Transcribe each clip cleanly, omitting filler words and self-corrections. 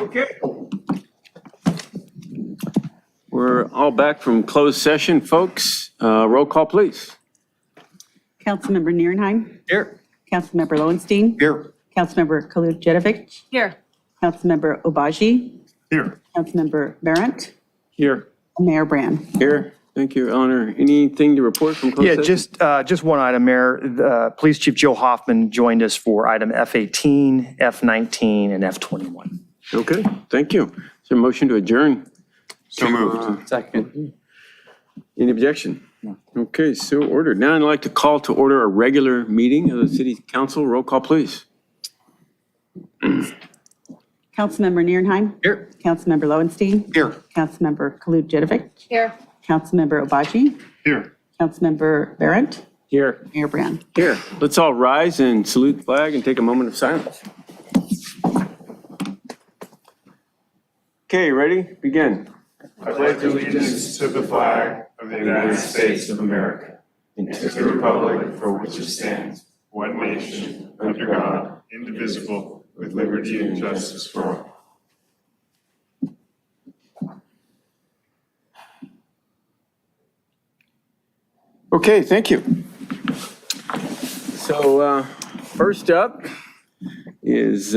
Okay. We're all back from closed session, folks. Roll call, please. Councilmember Nierenheim. Here. Councilmember Lowenstein. Here. Councilmember Kaludjetovic. Here. Councilmember Obaji. Here. Councilmember Barrett. Here. And Mayor Brand. Here. Thank you, Eleanor. Anything to report from closed session? Just one item, Mayor. Police Chief Joe Hoffman joined us for item F18, F19, and F21. Okay, thank you. Is there a motion to adjourn? So moved. Second. Any objection? Okay, so ordered. Now I'd like to call to order a regular meeting of the City Council. Roll call, please. Councilmember Nierenheim. Here. Councilmember Lowenstein. Here. Councilmember Kaludjetovic. Here. Councilmember Obaji. Here. Councilmember Barrett. Here. Mayor Brand. Here. Let's all rise and salute the flag and take a moment of silence. Okay, ready? Begin. I pledge allegiance to the flag of the United States of America and to the republic for which it stands, one nation, under God, indivisible, with liberty and justice for all. Okay, thank you. So first up is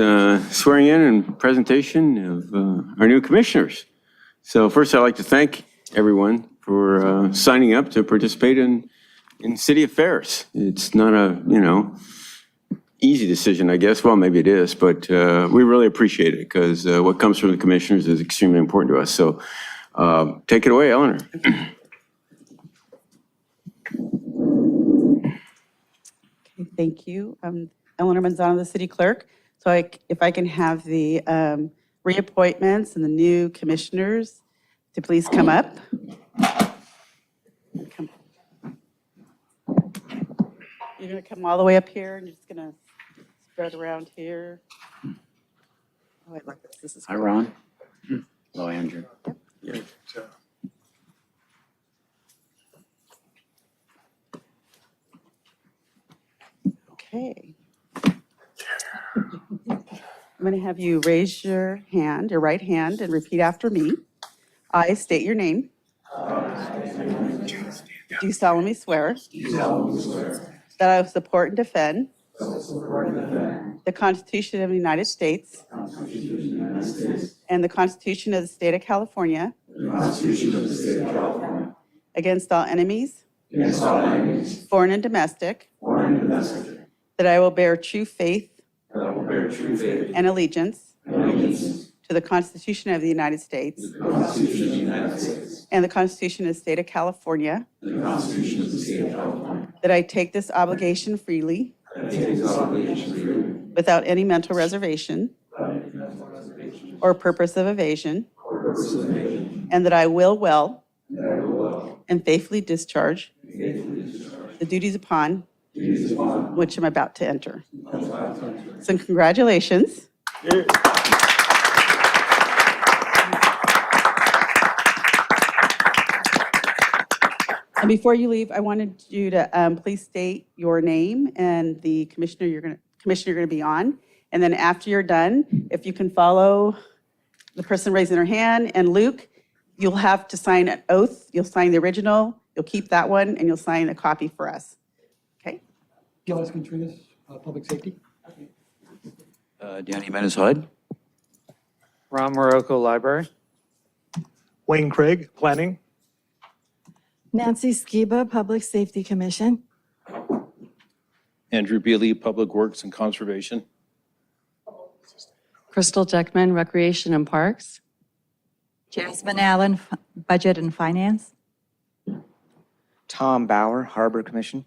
swearing in and presentation of our new commissioners. So first I'd like to thank everyone for signing up to participate in city affairs. It's not a, easy decision, I guess. Well, maybe it is, but we really appreciate it because what comes from the commissioners is extremely important to us. So take it away, Eleanor. Okay, thank you. Eleanor Manzano, the city clerk. So if I can have the reappointments and the new commissioners to please come up. You're going to come all the way up here and you're just going to spread around here. Oh, I like this. This is Hi, great. Ron. Hello, Andrew. Okay. I'm going to have you raise your hand, your right hand, and repeat after me. I state your name. Do solemnly swear that I will support and defend the Constitution of the United States and the Constitution of the State of California against all enemies, foreign and domestic, that I will bear true faith and allegiance to the Constitution of the United States and the Constitution of the State of California, that I take this obligation freely without any mental reservation or purpose of evasion, and that I will well and faithfully discharge the duties upon which I'm about to enter. So congratulations. And before you leave, I wanted you to please state your name and the commissioner you're going to be on. And then after you're done, if you can follow the person raising their hand, and Luke, you'll have to sign an oath. You'll sign the original, you'll keep that one, and you'll sign a copy for us. Okay? Gilles Contreras, Public Safety. Danny Menace-Hood. Ron Morocco, Library. Wayne Craig, Planning. Nancy Skiba, Public Safety Commission. Andrew Bealey, Public Works and Conservation. Crystal Jeckman, Recreation and Parks. Jasmine Allen, Budget and Finance. Tom Bauer, Harbor Commission.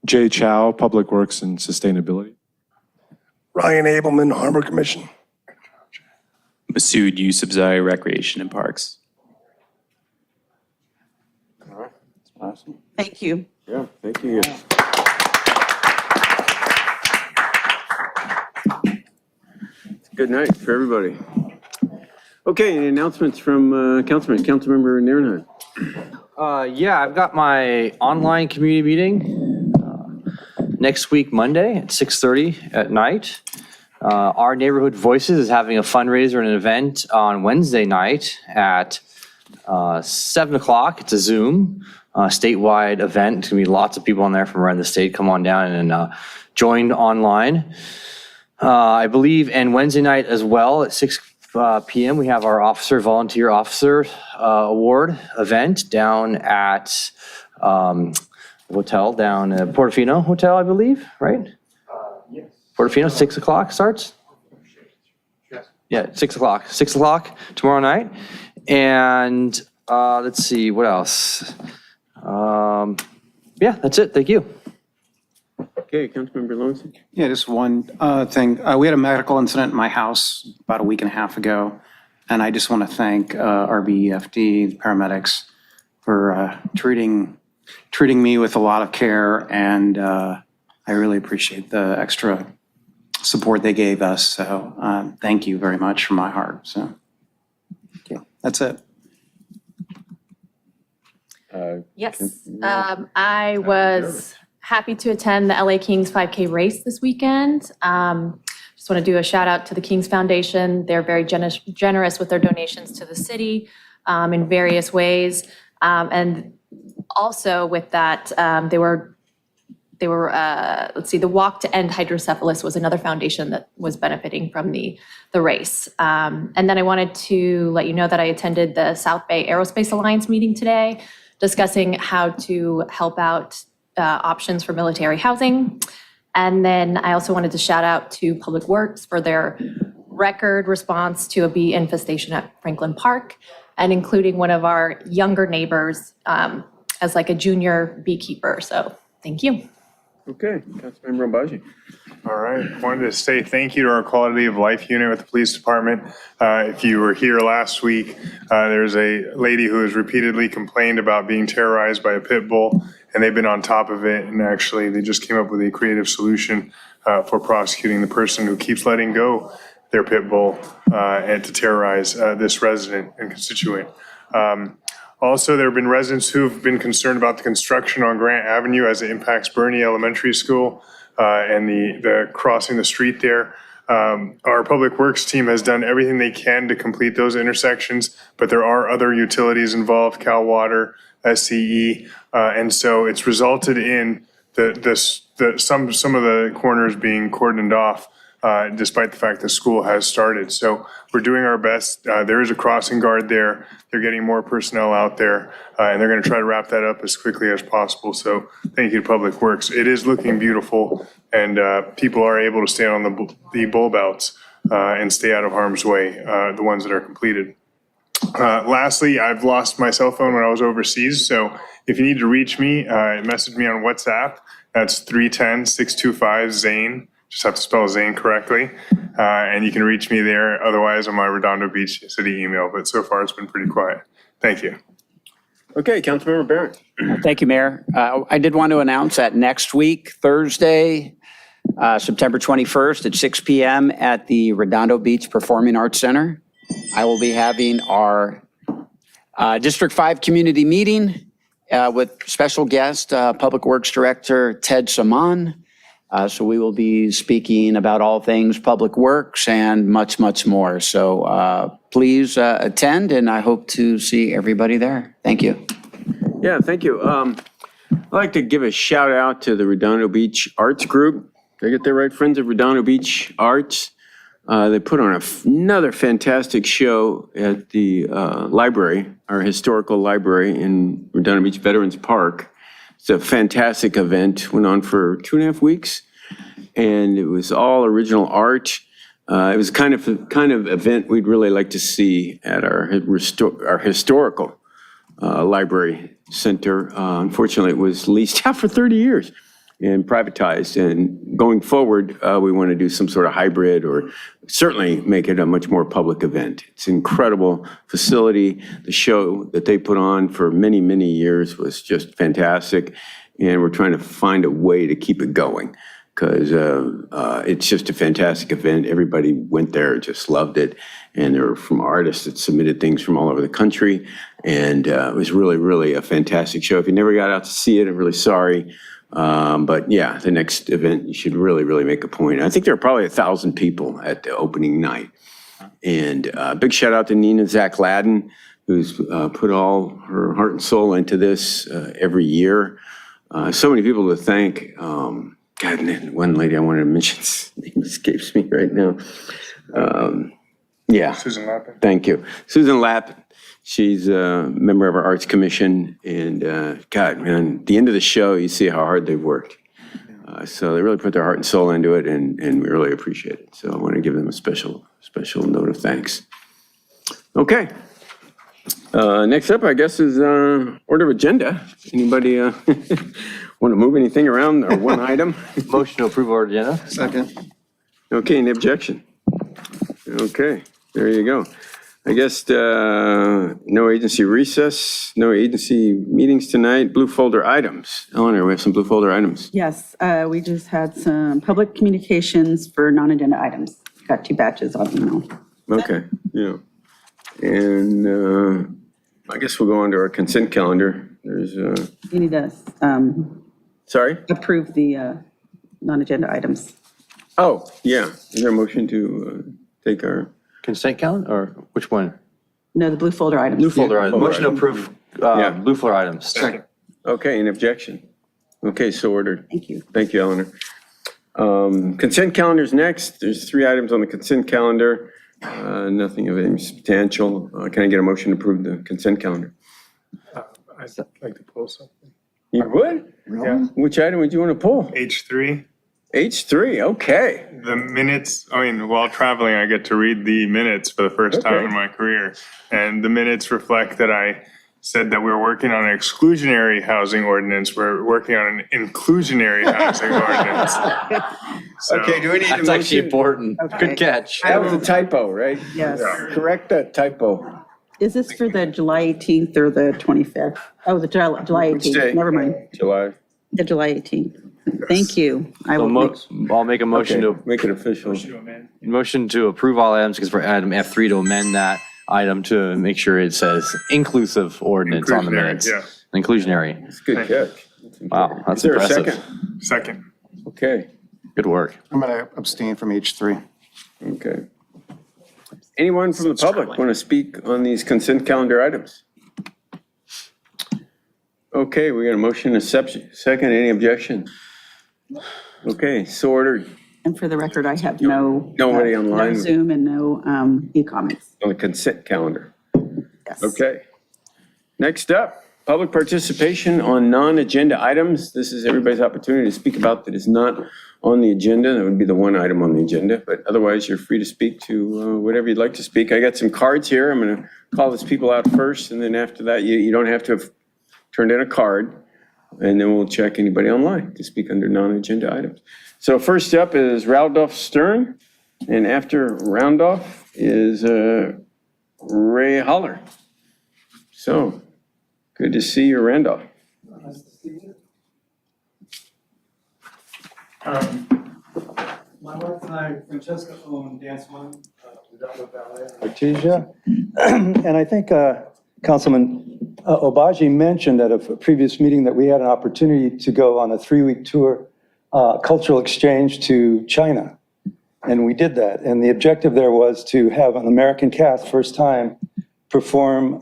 Jay Chow, Public Works and Sustainability. Ryan Abelman, Harbor Commission. Masood Yousafzai, Recreation and Parks. Awesome. Thank you. Yeah, thank you. It's a good night for everybody. Okay, any announcements from Councilmember Nierenheim? Yeah, I've got my online community meeting next week, Monday at 6:30 at night. Our Neighborhood Voices is having a fundraiser and an event on Wednesday night at 7 o'clock. It's a Zoom statewide event. It's going to be lots of people on there from around the state. Come on down and join online. I believe, and Wednesday night as well at 6 p.m. we have our Volunteer Officer Award event down at hotel down at Portofino Hotel, I believe, right? Yes. Portofino, 6 o'clock starts? Yeah, 6 o'clock. 6 o'clock tomorrow night. And let's see, what else? Yeah, that's it. Thank you. Okay, Councilmember Lowenstein? Yeah, just one thing. We had a medical incident in my house about a week and a half ago, and I just want to thank RBEFD, the paramedics, for treating me with a lot of care, and I really appreciate the extra support they gave us. So thank you very much from my heart. So that's it. Yes, I was happy to attend the LA Kings 5K race this weekend. Just want to do a shout out to the Kings Foundation. They're very generous with their donations to the city in various ways. And also with that, they were let's see, the Walk to End Hydrocephalus was another foundation that was benefiting from the race. And then I wanted to let you know that I attended the South Bay Aerospace Alliance meeting today, discussing how to help out options for military housing. And then I also wanted to shout out to Public Works for their record response to a bee infestation at Franklin Park, and including one of our younger neighbors as like a junior beekeeper. So thank you. Okay, Councilmember Obaji. All right. Wanted to say thank you to our quality of life unit with the police department. If you were here last week, there's a lady who has repeatedly complained about being terrorized by a pit bull, and they've been on top of it. And actually, they just came up with a creative solution for prosecuting the person who keeps letting go their pit bull and to terrorize this resident and constituent. Also, there have been residents who've been concerned about the construction on Grant Avenue as it impacts Bernie Elementary School and the crossing the street there. Our Public Works team has done everything they can to complete those intersections, but there are other utilities involved, Cal Water, SCE, and so it's resulted in some of the corners being cordoned off. Despite the fact the school has started. So we're doing our best. There is a crossing guard there. They're getting more personnel out there, and they're going to try to wrap that up as quickly as possible. So thank you to Public Works. It is looking beautiful, and people are able to stay on the bulb outs and stay out of harm's way, the ones that are completed. Lastly, I've lost my cell phone when I was overseas. So if you need to reach me, message me on WhatsApp. That's 310-625-ZANE. Just have to spell Zane correctly. And you can reach me there. Otherwise, on my Redondo Beach City email. But so far, it's been pretty quiet. Thank you. Okay, Councilmember Barrett. Thank you, Mayor. I did want to announce that next week, Thursday, September 21st at 6 p.m. at the Redondo Beach Performing Arts Center, I will be having our District 5 community meeting with special guest, Public Works Director Ted Saman. So we will be speaking about all things public works and much, much more. So please attend, and I hope to see everybody there. Thank you. Yeah, thank you. I'd like to give a shout out to the Redondo Beach Arts Group. Did I get that right? Friends of Redondo Beach Arts. They put on another fantastic show at the library, our historical library in Redondo Beach Veterans Park. It's a fantastic event, went on for 2.5 weeks, and it was all original art. It was kind of event we'd really like to see at our historical library center. Unfortunately, it was leased out for 30 years. and privatized. And going forward, we want to do some sort of hybrid or certainly make it a much more public event. It's an incredible facility. The show that they put on for many, many years was just fantastic. And we're trying to find a way to keep it going because it's just a fantastic event. Everybody went there, just loved it. And there were from artists that submitted things from all over the country. And it was really, really a fantastic show. If you never got out to see it, I'm really sorry. But yeah, the next event, you should really, really make a point. I think there are probably 1,000 people at the opening night. And big shout out to Nina Zach-Ladden, who's put all her heart and soul into this every year. So many people to thank. God, one lady I wanted to mention, name escapes me right now. Yeah. Susan Lappin. Thank you. Susan Lapp, she's a member of our Arts Commission. And God, man, at the end of the show, you see how hard they've worked. So they really put their heart and soul into it, and we really appreciate it. So I want to give them a special note of thanks. Okay. Next up, I guess, is order of agenda. Anybody want to move anything around or one item? Motion to approve our agenda. Second. Okay, any objection? Okay, there you go. I guess no agency recess, no agency meetings tonight, blue folder items. Eleanor, we have some blue folder items. Yes, we just had some public communications for non-agenda items. Got 2 batches on email. Okay, yeah. And I guess we'll go on to our consent calendar. There's, You need to sorry? approve the non-agenda items. Oh, yeah. Is there a motion to take our? Consent calendar, or which one? No, the blue folder items. Blue folder items. folder Motion to items. approve Yeah. blue folder items. Second. Okay, an objection? Okay, so ordered. Thank you. Thank you, Eleanor. Consent calendar's next. There's 3 items on the consent calendar. Nothing of any substantial. Can I get a motion to approve the consent calendar? I'd like to pull something. You would? Yeah. Which item would you want to pull? H3, H3, okay. the minutes, while traveling, I get to read the minutes for the first time Okay. in my career. And the minutes reflect that I said that we're working on an exclusionary housing ordinance. We're working on an inclusionary housing ordinance. So- Okay, do we need a That's actually motion? important. Okay. Good catch. That was a typo, right? Yes. Correct that typo. Is this for the July 18th or the 25th? Oh, the July Which day? 18th. Never mind. July. The July 18th. Thank you. I will make, I'll make a motion Okay, to, make it official. motion to approve all items, because for item F3 to amend that item to make sure it says inclusive ordinance on the Inclusionary, minutes. yeah. Inclusionary. It's a good catch. Wow, that's Is there a impressive. second? Second. Okay, Good work. I'm going to abstain from H3. okay. Anyone from the public want to speak on these consent calendar items? Okay, we got a motion, a second, any objection? Okay, so ordered and for the record, I have no. Nobody online? No Zoom and no e-comments. on the consent calendar. Yes. Okay. Next up, public participation on non-agenda items. This is everybody's opportunity to speak about that is not on the agenda. That would be the one item on the agenda, but otherwise you're free to speak to whatever you'd like to speak. I got some cards here. I'm going to call these people out first, and then after that, you don't have to have turned in a card, and then we'll check anybody online to speak under non-agenda items. So first up is Randolph Stern, and after Randolph is Ray Holler. So, good to see you, Randolph. My wife and I, Francesca, own Dance One, Redondo Ballet. Artesia. And I think Councilman Obaji mentioned at a previous meeting that we had an opportunity to go on a 3-week tour, cultural exchange to China. And we did that. And the objective there was to have an American cast, first time, perform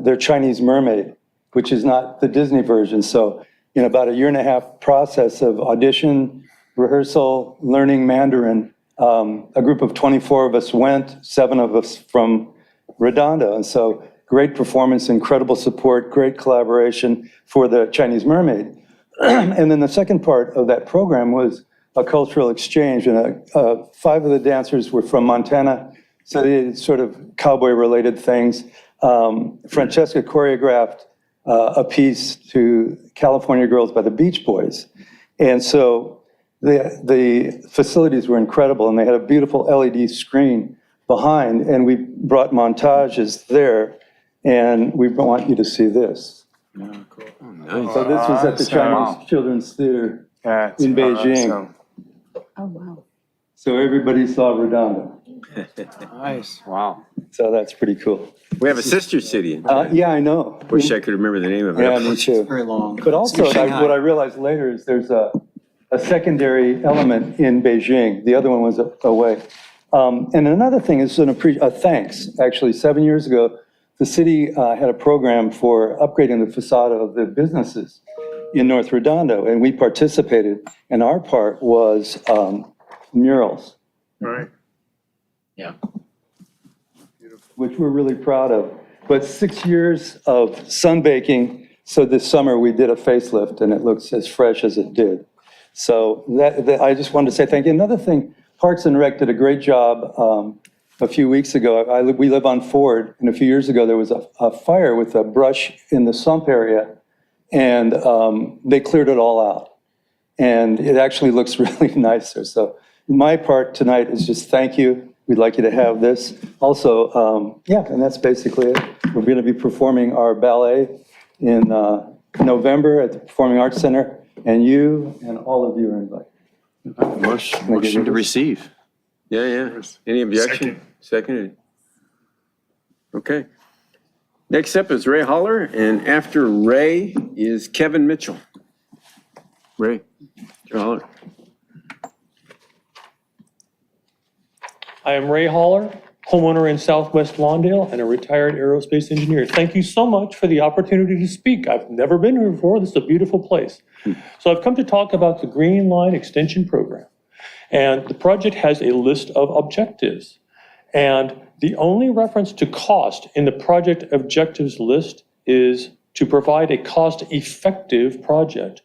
their Chinese Mermaid, which is not the Disney version. So in about a 1.5-year process of audition, rehearsal, learning Mandarin, a group of 24 of us went, 7 of us from Redondo. And so great performance, incredible support, great collaboration for the Chinese Mermaid. And then the second part of that program was a cultural exchange. And 5 of the dancers were from Montana, so they did sort of cowboy-related things. Francesca choreographed a piece to California Girls by the Beach Boys. And so the facilities were incredible, and they had a beautiful LED screen behind, and we brought montages there, and we want you to see this. Nice. So this was at the Chinese Children's Theater in Beijing. Oh, wow. So everybody saw Redondo. Nice. Wow. So that's pretty cool. We have a sister city. Yeah, I know. Wish I could remember the name of it. Yeah, me too. Very long. But also, what I realized later is there's a secondary element in Beijing. The other one was away. And another thing is a thanks. Actually, 7 years ago, the city had a program for upgrading the facade of the businesses in North Redondo, and we participated. And our part was murals, Right. Yeah. which we're really proud of. But 6 years of sunbaking, so this summer we did a facelift, and it looks as fresh as it did. So that I just wanted to say thank you. Another thing, Parks and Rec did a great job a few weeks ago. We live on Ford, and a few years ago there was a fire with a brush in the sump area, and they cleared it all out. And it actually looks really nicer. So my part tonight is just thank you. We'd like you to have this. Also, yeah, and that's basically it. We're going to be performing our ballet in November at the Performing Arts Center, and you and all of you are invited. Motion to receive. Yeah. Any objection? Seconded. Okay. Next up is Ray Holler, and after Ray is Kevin Mitchell. Ray, Holler. I am Ray Holler, homeowner in Southwest Lawndale and a retired aerospace engineer. Thank you so much for the opportunity to speak. I've never been here before. This is a beautiful place. So I've come to talk about the Green Line Extension Program. And the project has a list of objectives. And the only reference to cost in the project objectives list is to provide a cost-effective project.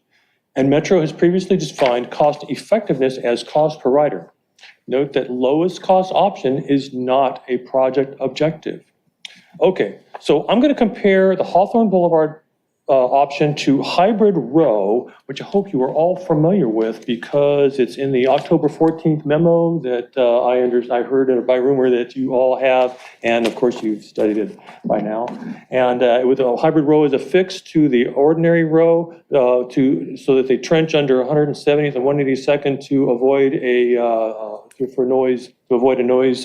And Metro has previously defined cost effectiveness as cost per rider. Note that lowest cost option is not a project objective. Okay, so I'm going to compare the Hawthorne Boulevard option to Hybrid Row, which I hope you are all familiar with because it's in the October 14th memo that I heard by rumor that you all have, and of course you've studied it by now. And with a Hybrid Row is affixed to the ordinary row so that they trench under 170th and 182nd to avoid a noise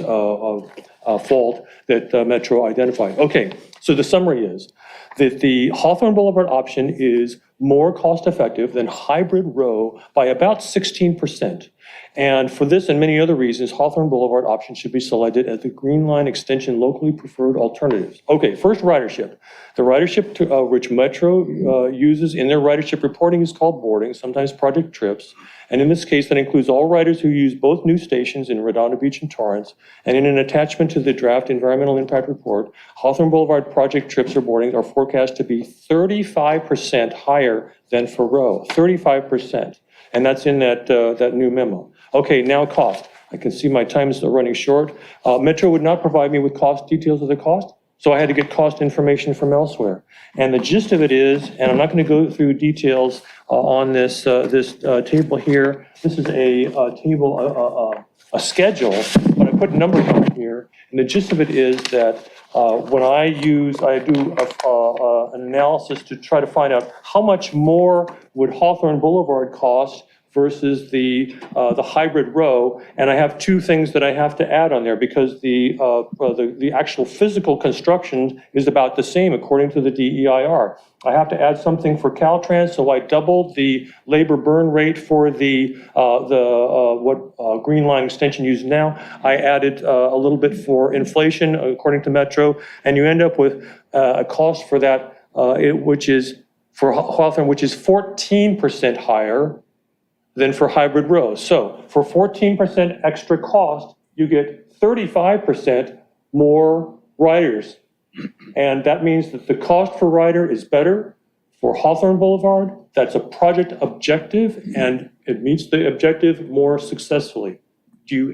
fault that Metro identified. Okay, so the summary is that the Hawthorne Boulevard option is more cost-effective than Hybrid Row by about 16%. And for this and many other reasons, Hawthorne Boulevard option should be selected as the Green Line Extension locally preferred alternatives. Okay, first ridership. The ridership which Metro uses in their ridership reporting is called boarding, sometimes project trips. And in this case, that includes all riders who use both new stations in Redondo Beach and Torrance. And in an attachment to the draft environmental impact report, Hawthorne Boulevard project trips or boardings are forecast to be 35% higher than for Row, 35%. And that's in that new memo. Okay, now cost. I can see my time is running short. Metro would not provide me with cost details of the cost, so I had to get cost information from elsewhere. And the gist of it is, and I'm not going to go through details on this table here. This is a table, a schedule, but I put numbers on here. And the gist of it is that when I do an analysis to try to find out how much more would Hawthorne Boulevard cost versus the Hybrid Row, and I have two things that I have to add on there because the actual physical construction is about the same according to the DEIR. I have to add something for Caltrans, so I doubled the labor burn rate for what Green Line Extension uses now. I added a little bit for inflation according to Metro, and you end up with a cost for that, which is for Hawthorne, which is 14% higher than for Hybrid Row. So for 14% extra cost, you get 35% more riders. And that means that the cost per rider is better for Hawthorne Boulevard. That's a project objective, and it meets the objective more successfully.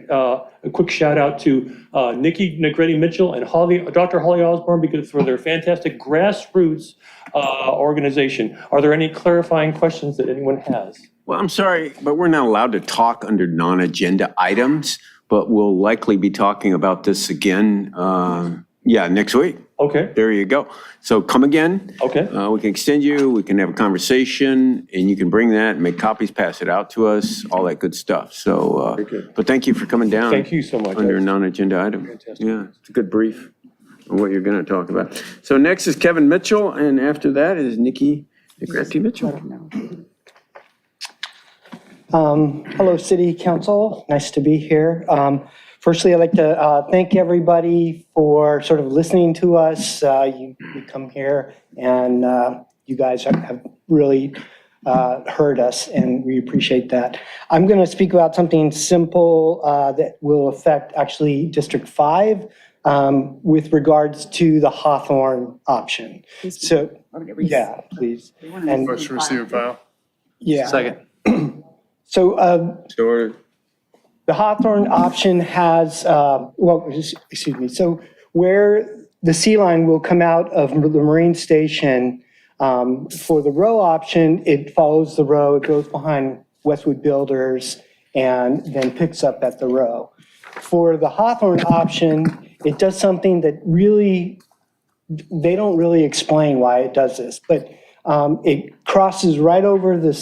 A quick shout out to Nikki Negretti-Mitchell and Dr. Holly Osborne because for their fantastic grassroots organization. Are there any clarifying questions that anyone has? Well, I'm sorry, but we're not allowed to talk under non-agenda items, but we'll likely be talking about this again, next week. Okay, There you go. So come again. okay. We can extend you, we can have a conversation, and you can bring that, make copies, pass it out to us, all that good stuff. So, good. but thank you for coming down. Thank you so much. Under a non-agenda item. Fantastic. Yeah, it's a good brief on what you're going to talk about. So next is Kevin Mitchell, and after that is Nikki Negrete Mitchell. Hello, City Council. Nice to be here. Firstly, I'd like to thank everybody for sort of listening to us. You come here and you guys have really heard us, and we appreciate that. I'm going to speak about something simple that will affect actually District 5 with regards to the Hawthorne option. So, yeah, please. And Motion to receive and file. yeah. Second. So So, the Hawthorne option has, excuse me, so where the sea line will come out of the Marine Station, for the row option, it follows the row, it goes behind Westwood Builders, and then picks up at the row. For the Hawthorne option, it does something that really, they don't really explain why it does this, but it crosses right over the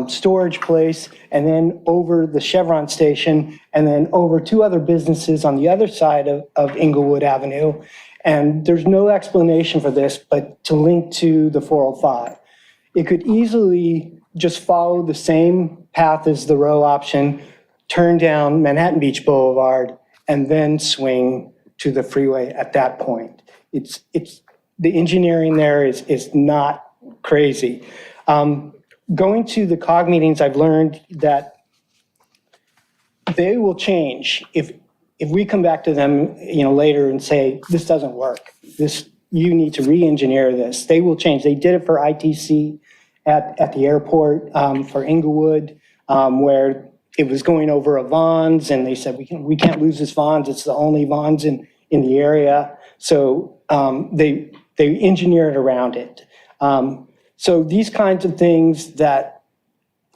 storage place, and then over the Chevron station, and then over two other businesses on the other side of Inglewood Avenue. And there's no explanation for this, but to link to the 405. It could easily just follow the same path as the row option, turn down Manhattan Beach Boulevard, and then swing to the freeway at that point. It's the engineering there is not crazy. Going to the COG meetings, I've learned that they will change if we come back to them, later and say, this doesn't work. You need to re-engineer this. They will change. They did it for ITC at the airport, for Inglewood, where it was going over a Vons, and they said, we can't lose this Vons. It's the only Vons in the area. So they engineered around it. So these kinds of things that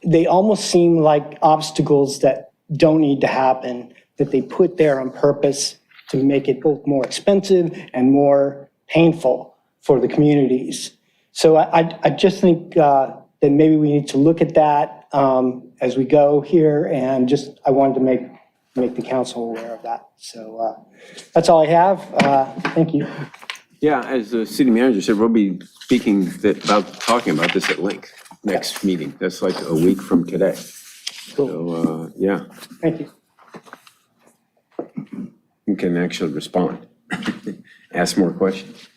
they almost seem like obstacles that don't need to happen, that they put there on purpose to make it both more expensive and more painful for the communities. So I just think that maybe we need to look at that as we go here, and I wanted to make the council aware of that. So that's all I have. Thank you. yeah, as the city manager said, we'll be speaking talking about this at length next meeting. That's like a week from today. So, yeah, Thank you. you can actually respond, ask more questions.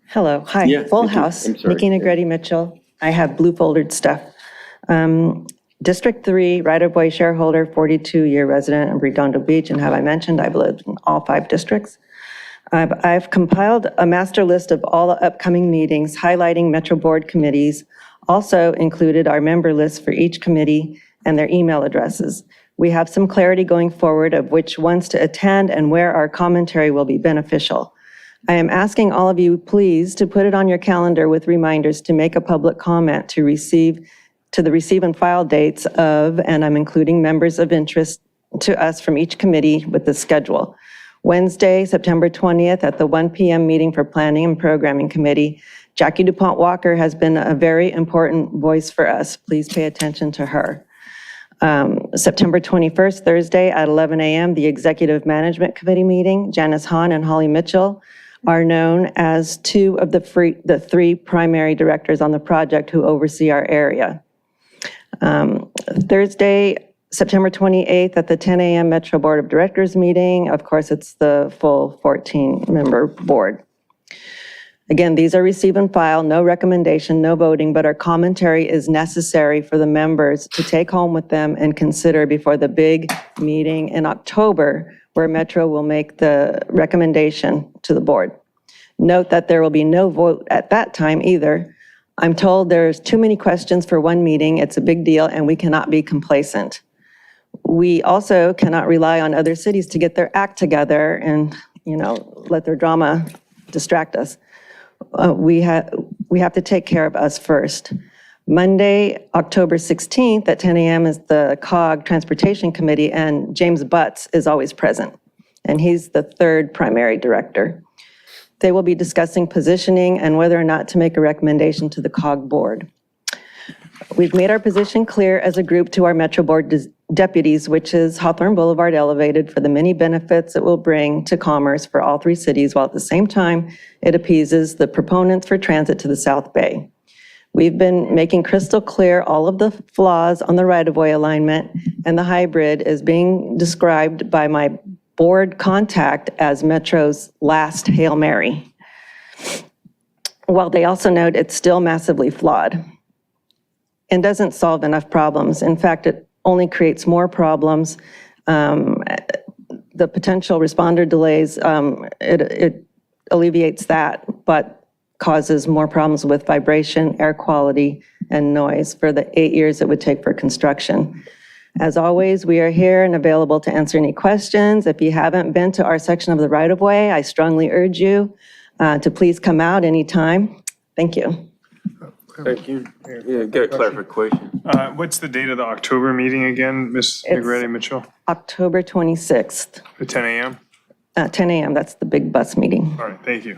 Hello, hi, Yeah, full thank you. house, I'm sorry. Nikki Negrete Mitchell. I have blue foldered stuff. District 3, right-of-way shareholder, 42-year resident of Redondo Beach, and have I mentioned I've lived in all 5 districts. I've compiled a master list of all the upcoming meetings, highlighting Metro Board committees, also included our member list for each committee and their email addresses. We have some clarity going forward of which ones to attend and where our commentary will be beneficial. I am asking all of you, please, to put it on your calendar with reminders to make a public comment to the receive and file dates of, and I'm including members of interest to us from each committee with the schedule. Wednesday, September 20th at the 1 p.m. meeting for Planning and Programming Committee. Jackie DuPont Walker has been a very important voice for us. Please pay attention to her. September 21st, Thursday at 11 a.m., the Executive Management Committee meeting. Janice Hahn and Holly Mitchell are known as 2 of the 3 primary directors on the project who oversee our area. Thursday, September 28th at the 10 a.m. Metro Board of Directors meeting. Of course, it's the full 14-member board. Again, these are receive and file, no recommendation, no voting, but our commentary is necessary for the members to take home with them and consider before the big meeting in October, where Metro will make the recommendation to the board. Note that there will be no vote at that time either. I'm told there's too many questions for one meeting. It's a big deal, and we cannot be complacent. We also cannot rely on other cities to get their act together and, let their drama distract us. we have to take care of us first. Monday, October 16th at 10 a.m. is the COG Transportation Committee, and James Butts is always present, and he's the third primary director. They will be discussing positioning and whether or not to make a recommendation to the COG board. We've made our position clear as a group to our Metro Board deputies, which is Hawthorne Boulevard elevated for the many benefits it will bring to commerce for all three cities, while at the same time, it appeases the proponents for transit to the South Bay. We've been making crystal clear all of the flaws on the right-of-way alignment, and the hybrid is being described by my board contact as Metro's last Hail Mary. While they also note it's still massively flawed and doesn't solve enough problems. In fact, it only creates more problems. The potential responder delays, it alleviates that, but causes more problems with vibration, air quality, and noise for the 8 years it would take for construction. As always, we are here and available to answer any questions. If you haven't been to our section of the right-of-way, I strongly urge you to please come out anytime. Thank you. Thank you. Yeah, got a clarification. What's the date of the October meeting again, Ms. Negrete Mitchell? October 26th, At 10 a.m.? 10 a.m. That's the big bus meeting. All right, thank you.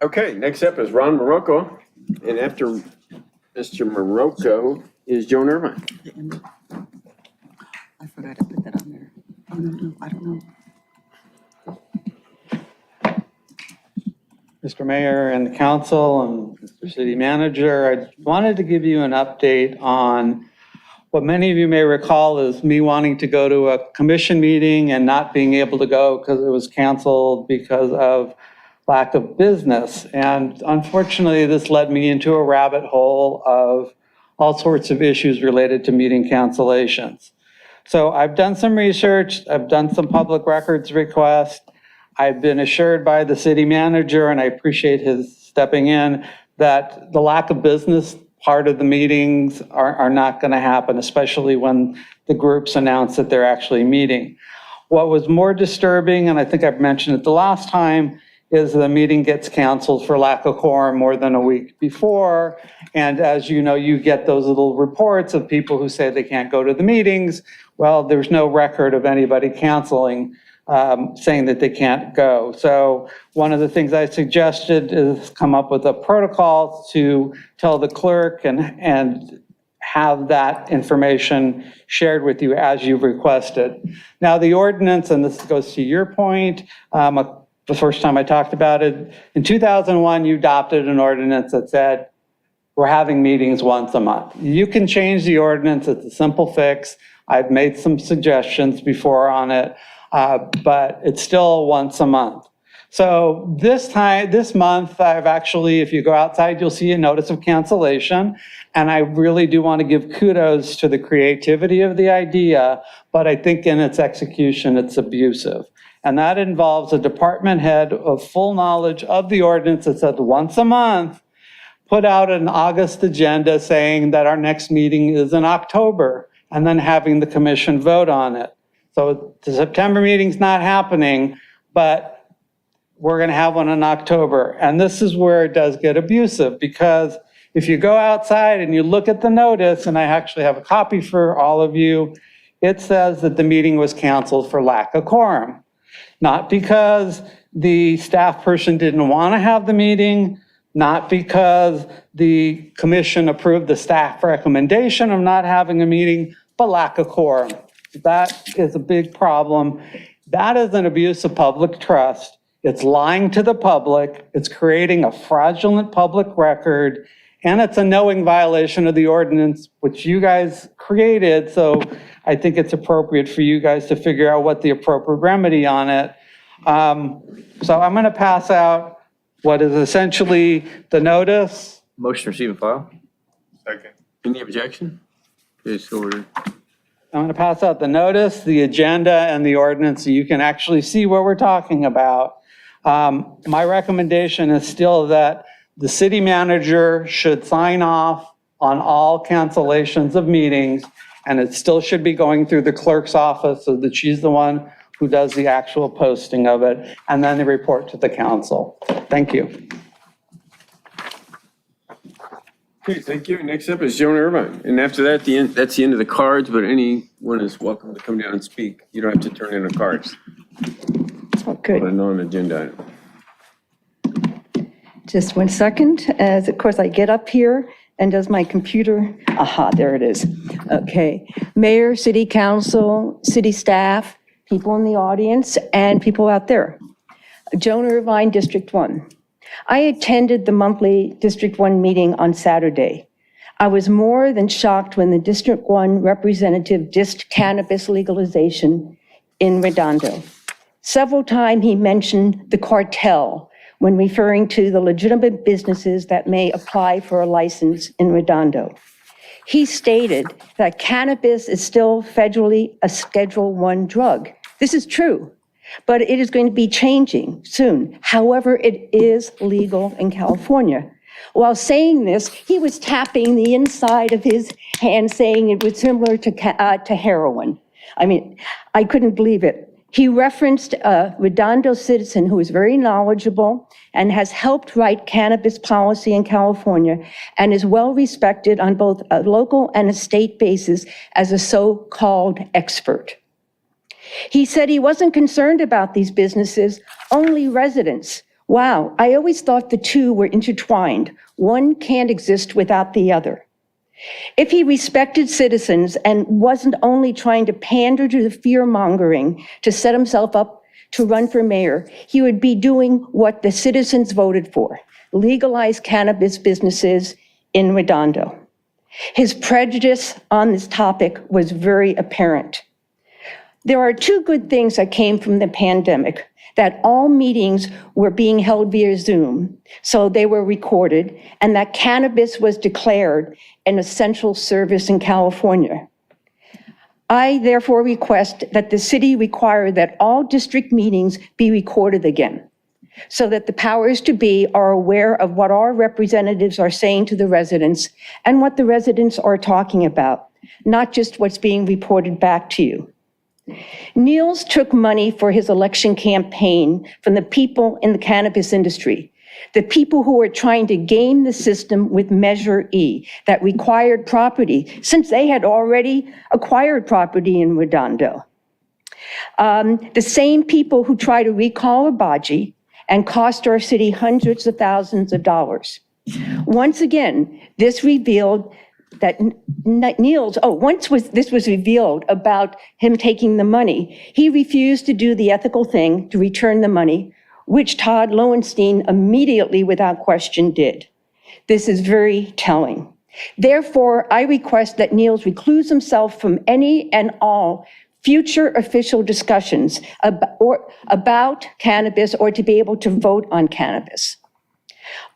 Okay, next up is Ron Morocco, and after Mr. Morocco is Joan Irvine. I forgot to put that on there. Oh, no, I don't know. Mr. Mayor and the council and Mr. City Manager, I wanted to give you an update on what many of you may recall is me wanting to go to a commission meeting and not being able to go because it was canceled because of lack of business. And unfortunately, this led me into a rabbit hole of all sorts of issues related to meeting cancellations. So I've done some research, I've done some public records requests. I've been assured by the city manager, and I appreciate his stepping in, that the lack of business part of the meetings are not going to happen, especially when the groups announce that they're actually meeting. What was more disturbing, and I think I've mentioned it the last time, is the meeting gets canceled for lack of quorum more than a week before. And as you know, you get those little reports of people who say they can't go to the meetings. Well, there's no record of anybody canceling, saying that they can't go. So one of the things I suggested is come up with a protocol to tell the clerk and have that information shared with you as you've requested. Now the ordinance, and this goes to your point, the first time I talked about it, in 2001, you adopted an ordinance that said, we're having meetings once a month. You can change the ordinance, it's a simple fix. I've made some suggestions before on it. But it's still once a month. So this month, I've actually, if you go outside, you'll see a notice of cancellation. And I really do want to give kudos to the creativity of the idea, but I think in its execution, it's abusive. And that involves a department head of full knowledge of the ordinance that said once a month, put out an August agenda saying that our next meeting is in October, and then having the commission vote on it. So the September meeting's not happening, but we're going to have one in October. And this is where it does get abusive, because if you go outside and you look at the notice, and I actually have a copy for all of you, it says that the meeting was canceled for lack of quorum. Not because the staff person didn't want to have the meeting, not because the commission approved the staff recommendation of not having a meeting, but lack of quorum. That is a big problem. That is an abuse of public trust. It's lying to the public. It's creating a fraudulent public record. And it's a knowing violation of the ordinance, which you guys created. So I think it's appropriate for you guys to figure out what the appropriate remedy on it. So I'm going to pass out what is essentially the notice. Motion to receive and file. Second. Any objection? It's ordered. I'm going to pass out the notice, the agenda, and the ordinance so you can actually see what we're talking about. My recommendation is still that the city manager should sign off on all cancellations of meetings, and it still should be going through the clerk's office so that she's the one who does the actual posting of it, and then they report to the council. Thank you. Okay, thank you. Next up is Joan Irvine. And after that, that's the end of the cards, but anyone is welcome to come down and speak. You don't have to turn in a card. Okay. On a non-agenda item. Just 1 second, as of course I get up here and does my computer, aha, there it is. Okay, mayor, city council, city staff, people in the audience, and people out there. Joan Irvine, District 1. I attended the monthly District 1 meeting on Saturday. I was more than shocked when the District 1 representative dissed cannabis legalization in Redondo. Several times he mentioned the cartel when referring to the legitimate businesses that may apply for a license in Redondo. He stated that cannabis is still federally a Schedule I drug. This is true, but it is going to be changing soon. However, it is legal in California. While saying this, he was tapping the inside of his hand, saying it was similar to heroin. I mean, I couldn't believe it. He referenced a Redondo citizen who is very knowledgeable and has helped write cannabis policy in California and is well respected on both a local and a state basis as a so-called expert. He said he wasn't concerned about these businesses, only residents. Wow, I always thought the two were intertwined. One can't exist without the other. If he respected citizens and wasn't only trying to pander to the fear-mongering to set himself up to run for mayor, he would be doing what the citizens voted for, legalize cannabis businesses in Redondo. His prejudice on this topic was very apparent. There are two good things that came from the pandemic: that all meetings were being held via Zoom, so they were recorded, and that cannabis was declared an essential service in California. I therefore request that the city require that all district meetings be recorded again, so that the powers to be are aware of what our representatives are saying to the residents and what the residents are talking about, not just what's being reported back to you. Niels took money for his election campaign from the people in the cannabis industry, the people who were trying to game the system with Measure E that required property, since they had already acquired property in Redondo. The same people who try to recall Abaji and cost our city hundreds of thousands of dollars. Once again, this revealed that Niels, this was revealed about him taking the money, he refused to do the ethical thing to return the money, which Todd Lowenstein immediately, without question, did. This is very telling. Therefore, I request that Niels recluse himself from any and all future official discussions about cannabis or to be able to vote on cannabis.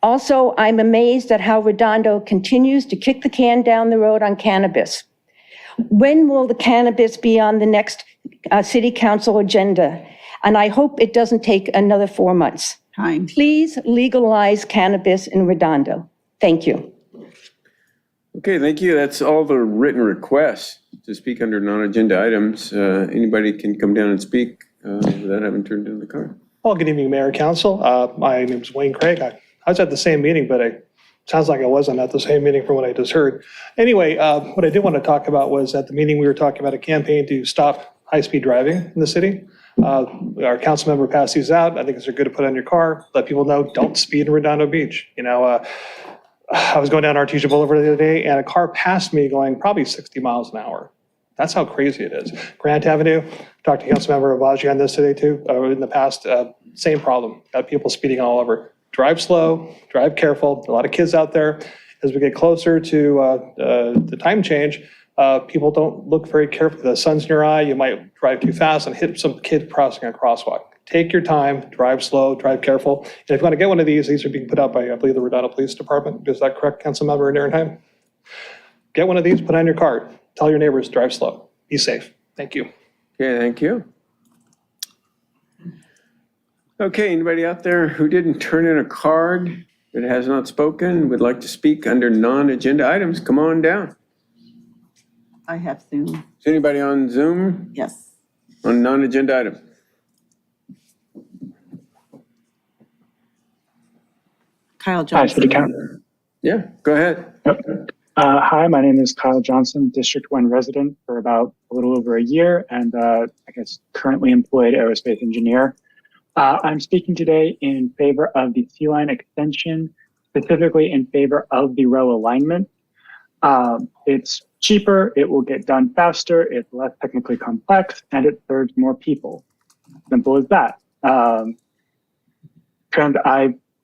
Also, I'm amazed at how Redondo continues to kick the can down the road on cannabis. When will the cannabis be on the next city council agenda? And I hope it doesn't take another 4 months. Please legalize cannabis in Redondo. Thank you. Okay, thank you. That's all the written requests to speak under non-agenda items. Anybody can come down and speak without having turned in the card. Well, good evening, Mayor and Council. My name is Wayne Craig. I was at the same meeting, but it sounds like I wasn't at the same meeting from what I just heard. Anyway, what I did want to talk about was at the meeting, we were talking about a campaign to stop high-speed driving in the city. Our council member passed these out. I think these are good to put on your car. Let people know, don't speed in Redondo Beach. You know, I was going down Artesia Boulevard the other day and a car passed me going probably 60 miles an hour. That's how crazy it is. Grant Avenue, talked to Councilmember Abaji on this today too. In the past, same problem. Got people speeding all over. Drive slow, drive careful. A lot of kids out there. As we get closer to the time change, people don't look very carefully. The sun's in your eye, you might drive too fast and hit some kid crossing a crosswalk. Take your time, drive slow, drive careful. And if you want to get one of these are being put out by, I believe, the Redondo Police Department. Is that correct, Councilmember Nierenheim? Get one of these, put on your car. Tell your neighbors, drive slow. Be safe. Thank you. Okay, thank you. Okay, anybody out there who didn't turn in a card that has not spoken, would like to speak under non-agenda items, come on down. I have Zoom. Is anybody on Zoom Yes. on non-agenda item? Kyle Hi, City Johnson. Council. Yeah, go ahead. Hi, my name is Kyle Johnson, District 1 resident for about a little over a year, and I guess currently employed aerospace engineer. I'm speaking today in favor of the Sea Line extension, specifically in favor of the row alignment. It's cheaper, it will get done faster, it's less technically complex, and it serves more people. Simple as that. I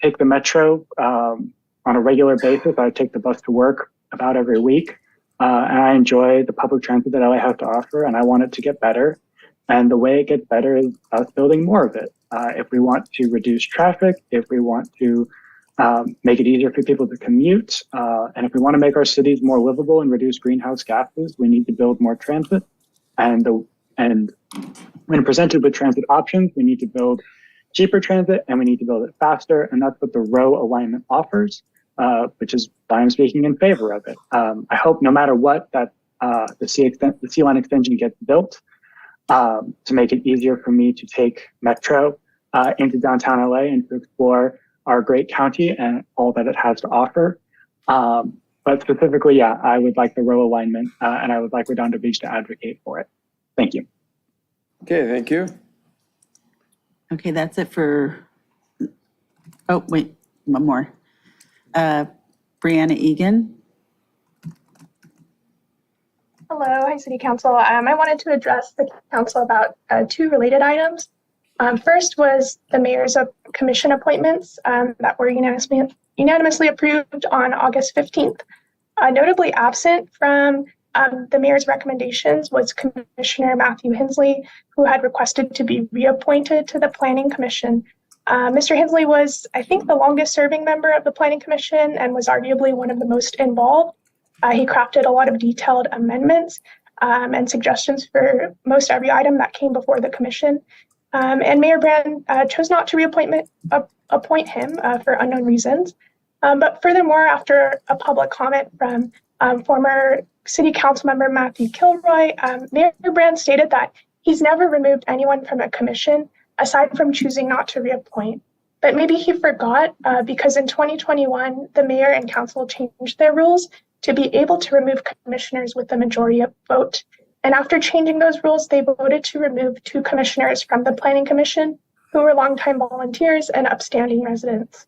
take the metro on a regular basis. I take the bus to work about every week, and I enjoy the public transit that LA has to offer, and I want it to get better. And the way it gets better is us building more of it. If we want to reduce traffic, if we want to make it easier for people to commute, and if we want to make our cities more livable and reduce greenhouse gases, we need to build more transit. And when presented with transit options, we need to build cheaper transit and we need to build it faster. And that's what the row alignment offers, which is why I'm speaking in favor of it. I hope no matter what that the Sea Line extension gets built to make it easier for me to take Metro into downtown LA and to explore our great county and all that it has to offer. But specifically, yeah, I would like the row alignment and I would like Redondo Beach to advocate for it. Thank you. Okay, thank you. Okay, that's it for, oh, wait, one more. Brianna Egan. Hello, hi City Council. I wanted to address the council about two related items. First was the mayor's commission appointments that were unanimously approved on August 15th. Notably absent from the mayor's recommendations was Commissioner Matthew Hensley, who had requested to be reappointed to the Planning Commission. Mr. Hensley was, I think, the longest serving member of the Planning Commission and was arguably one of the most involved. He crafted a lot of detailed amendments and suggestions for most every item that came before the commission. And Mayor Brand chose not to appoint him for unknown reasons. But furthermore, after a public comment from former City Council member Matthew Kilroy, Mayor Brand stated that he's never removed anyone from a commission aside from choosing not to reappoint. But maybe he forgot because in 2021, the mayor and council changed their rules to be able to remove commissioners with the majority of vote. And after changing those rules, they voted to remove 2 commissioners from the Planning Commission who were longtime volunteers and upstanding residents.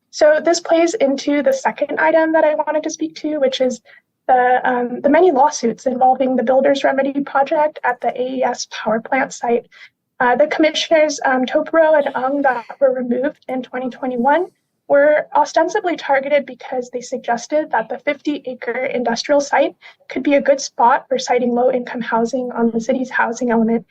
So this plays into the second item that I wanted to speak to, which is the many lawsuits involving the Builder's Remedy project at the AES power plant site. The commissioners Topero and Ung that were removed in 2021 were ostensibly targeted because they suggested that the 50-acre industrial site could be a good spot for siting low-income housing on the city's housing element,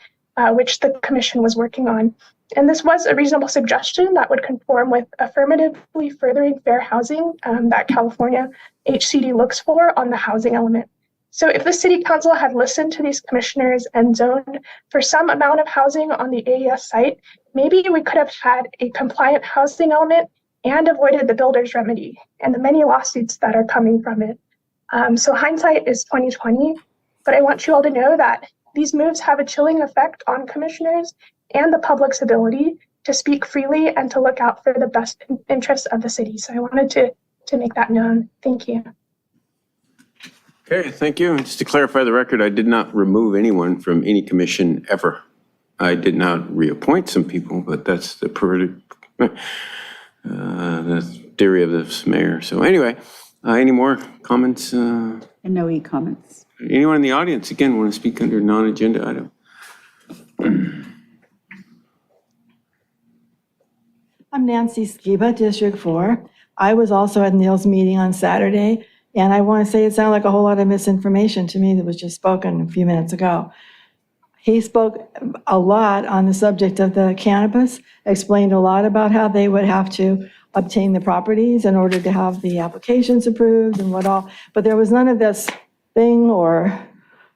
which the commission was working on. And this was a reasonable suggestion that would conform with affirmatively furthering fair housing that California HCD looks for on the housing element. So if the City Council had listened to these commissioners and zoned for some amount of housing on the AES site, maybe we could have had a compliant housing element and avoided the Builder's Remedy and the many lawsuits that are coming from it. So hindsight is 2020, but I want you all to know that these moves have a chilling effect on commissioners and the public's ability to speak freely and to look out for the best interests of the city. So I wanted to make that known. Thank you. Okay, thank you. Just to clarify the record, I did not remove anyone from any commission ever. I did not reappoint some people, but that's the theory of this mayor. So anyway, any more comments? And no e-comments. Anyone in the audience, again, want to speak under non-agenda item? I'm Nancy Skiba, District 4. I was also at Neil's meeting on Saturday, and I want to say it sounded like a whole lot of misinformation to me that was just spoken a few minutes ago. He spoke a lot on the subject of the cannabis, explained a lot about how they would have to obtain the properties in order to have the applications approved and what all, but there was none of this thing or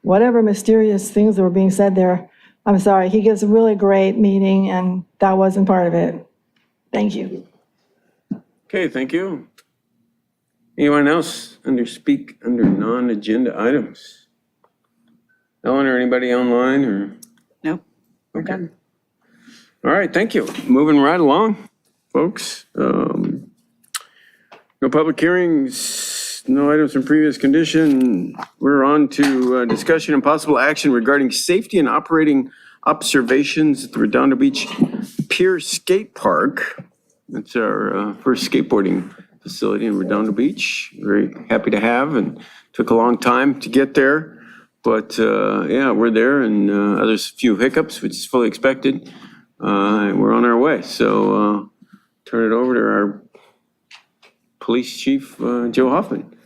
whatever mysterious things that were being said there. I'm sorry, he gives a really great meeting and that wasn't part of it. Thank you. Okay, thank you. Anyone else speak under non-agenda items? Ellen or anybody online or? Nope, we're Okay. done. All right, thank you. Moving right along, folks. No public hearings, no items in previous condition. We're on to discussion and possible action regarding safety and operating observations at the Redondo Beach Pier Skate Park. That's our first skateboarding facility in Redondo Beach. Very happy to have, and took a long time to get there. But yeah, we're there, and there's a few hiccups, which is fully expected. And we're on our way. So turn it over to our Police Chief, Joe Hoffman.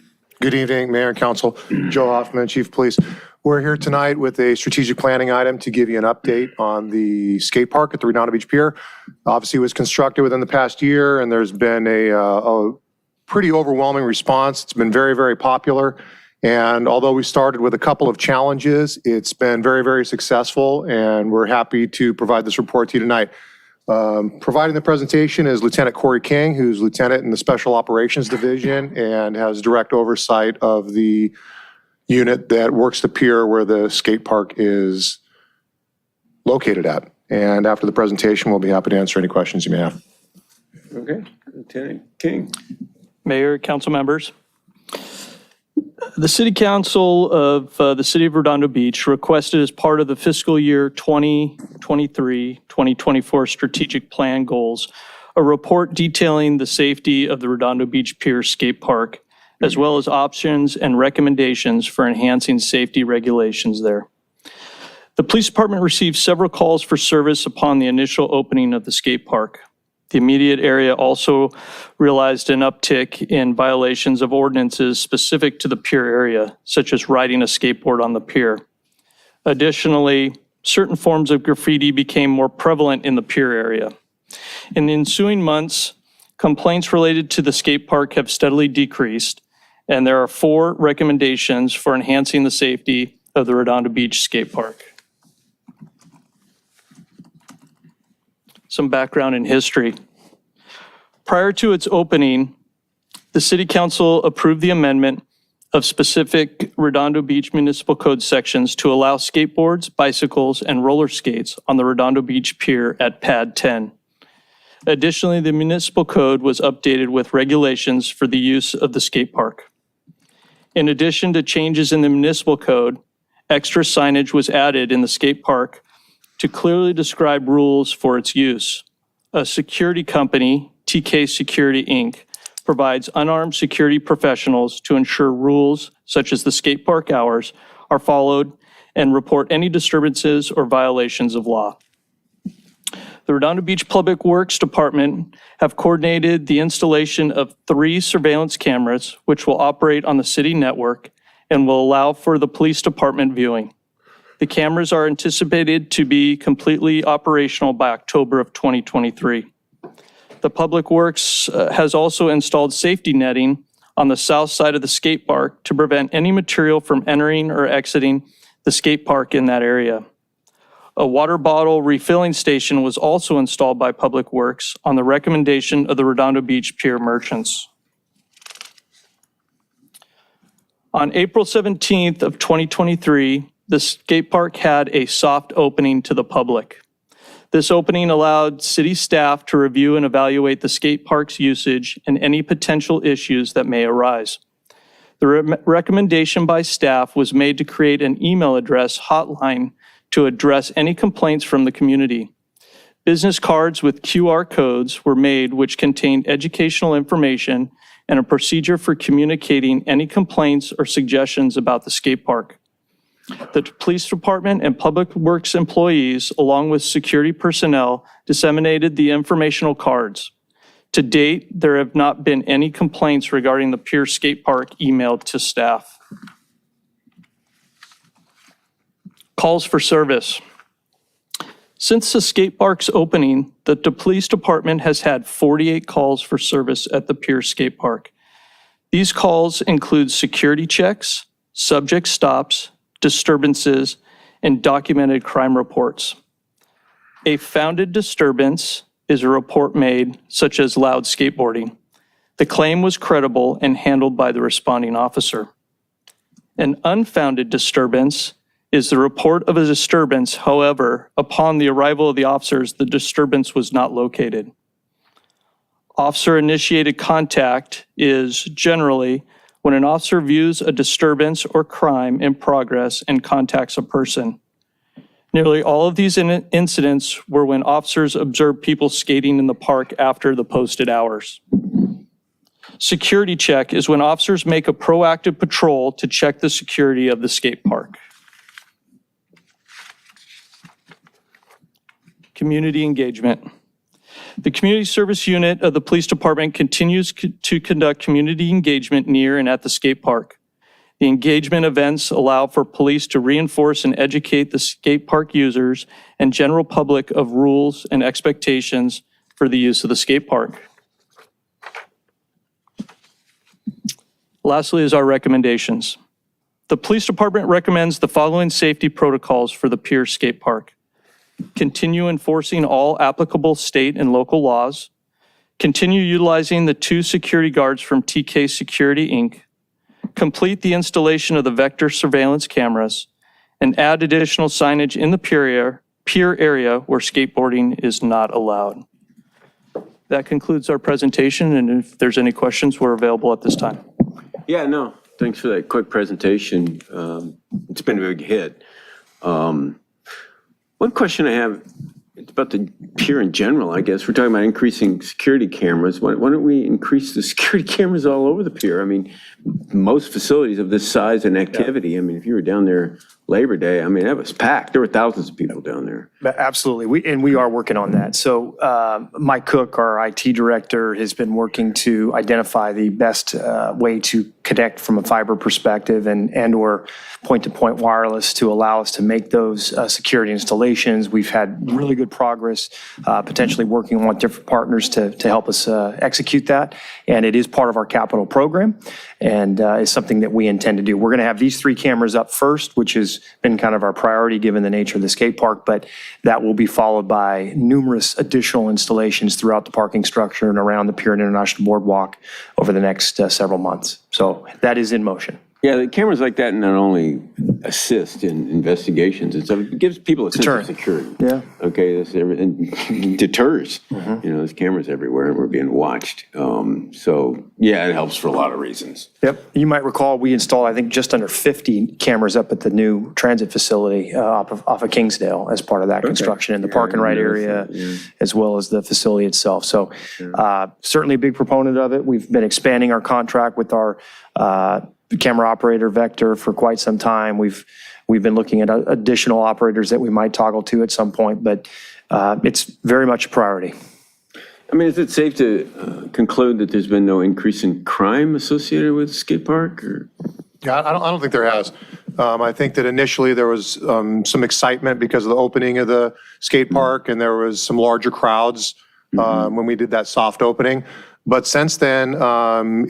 Good evening, Mayor and Council. Joe Hoffman, Chief of Police. We're here tonight with a strategic planning item to give you an update on the skate park at the Redondo Beach Pier. Obviously, it was constructed within the past year, and there's been a pretty overwhelming response. It's been very, very popular. And although we started with a couple of challenges, it's been very, very successful, and we're happy to provide this report to you tonight. Providing the presentation is Lieutenant Corey King, who's Lieutenant in the Special Operations Division and has direct oversight of the unit that works the pier where the skate park is located at. And after the presentation, we'll be happy to answer any questions you may have. Okay, Lieutenant King. Mayor, council members. The City Council of the City of Redondo Beach requested as part of the fiscal year 2023-2024 strategic plan goals, a report detailing the safety of the Redondo Beach Pier Skate Park, as well as options and recommendations for enhancing safety regulations there. The police department received several calls for service upon the initial opening of the skate park. The immediate area also realized an uptick in violations of ordinances specific to the pier area, such as riding a skateboard on the pier. Additionally, certain forms of graffiti became more prevalent in the pier area. In the ensuing months, complaints related to the skate park have steadily decreased, and there are 4 recommendations for enhancing the safety of the Redondo Beach skate park. Some background and history. Prior to its opening, the City Council approved the amendment of specific Redondo Beach Municipal Code sections to allow skateboards, bicycles, and roller skates on the Redondo Beach Pier at Pad 10. Additionally, the municipal code was updated with regulations for the use of the skate park. In addition to changes in the municipal code, extra signage was added in the skate park to clearly describe rules for its use. A security company, TK Security Inc., provides unarmed security professionals to ensure rules such as the skate park hours are followed and report any disturbances or violations of law. The Redondo Beach Public Works Department have coordinated the installation of 3 surveillance cameras, which will operate on the city network and will allow for the police department viewing. The cameras are anticipated to be completely operational by October of 2023. The Public Works has also installed safety netting on the south side of the skate park to prevent any material from entering or exiting the skate park in that area. A water bottle refilling station was also installed by Public Works on the recommendation of the Redondo Beach Pier merchants. On April 17th of 2023, the skate park had a soft opening to the public. This opening allowed city staff to review and evaluate the skate park's usage and any potential issues that may arise. The recommendation by staff was made to create an email address hotline to address any complaints from the community. Business cards with QR codes were made which contained educational information and a procedure for communicating any complaints or suggestions about the skate park. The police department and public works employees, along with security personnel, disseminated the informational cards. To date, there have not been any complaints regarding the Pier Skate Park emailed to staff. Calls for service. Since the skate park's opening, the police department has had 48 calls for service at the Pier Skate Park. These calls include security checks, subject stops, disturbances, and documented crime reports. A founded disturbance is a report made, such as loud skateboarding. The claim was credible and handled by the responding officer. An unfounded disturbance is the report of a disturbance. However, upon the arrival of the officers, the disturbance was not located. Officer-initiated contact is generally when an officer views a disturbance or crime in progress and contacts a person. Nearly all of these incidents were when officers observed people skating in the park after the posted hours. Security check is when officers make a proactive patrol to check the security of the skate park. Community engagement. The Community Service Unit of the Police Department continues to conduct community engagement near and at the skate park. The engagement events allow for police to reinforce and educate the skate park users and general public of rules and expectations for the use of the skate park. Lastly is our recommendations. The Police Department recommends the following safety protocols for the Pier Skate Park. Continue enforcing all applicable state and local laws. Continue utilizing the 2 security guards from TK Security, Inc. Complete the installation of the vector surveillance cameras, and add additional signage in the pier area where skateboarding is not allowed. That concludes our presentation, and if there's any questions, we're available at this time. Yeah, no, thanks for that quick presentation. It's been a big hit. One question I have, it's about the pier in general, I guess. We're talking about increasing security cameras. Why don't we increase the security cameras all over the pier? I mean, most facilities of this size and activity, I mean, if you were down there Labor Day, I mean, that was packed. There were thousands of people down there. Absolutely. We are working on that. So Mike Cook, our IT director, has been working to identify the best way to connect from a fiber perspective and or point-to-point wireless to allow us to make those security installations. We've had really good progress, potentially working with different partners to help us execute that. And it is part of our capital program and is something that we intend to do. We're going to have these 3 cameras up first, which has been kind of our priority given the nature of the skate park, but that will be followed by numerous additional installations throughout the parking structure and around the Pier and International Boardwalk over the next several months. So that is in motion. Yeah, the cameras like that not only assist in investigations, it gives people a sense of security. Yeah. Okay, and deters. You know, there's cameras everywhere and we're being watched. So yeah, it helps for a lot of reasons. Yep. You might recall we installed, I think, just under 50 cameras up at the new transit facility off of Kingsdale as part of that construction in the park and ride area, as well as the facility itself. So certainly a big proponent of it. We've been expanding our contract with our camera operator Vector for quite some time. We've been looking at additional operators that we might toggle to at some point, but it's very much a priority. I mean, is it safe to conclude that there's been no increase in crime associated with skate park? Or? Yeah, I don't think there has. I think that initially there was some excitement because of the opening of the skate park and there was some larger crowds when we did that soft opening. But since then,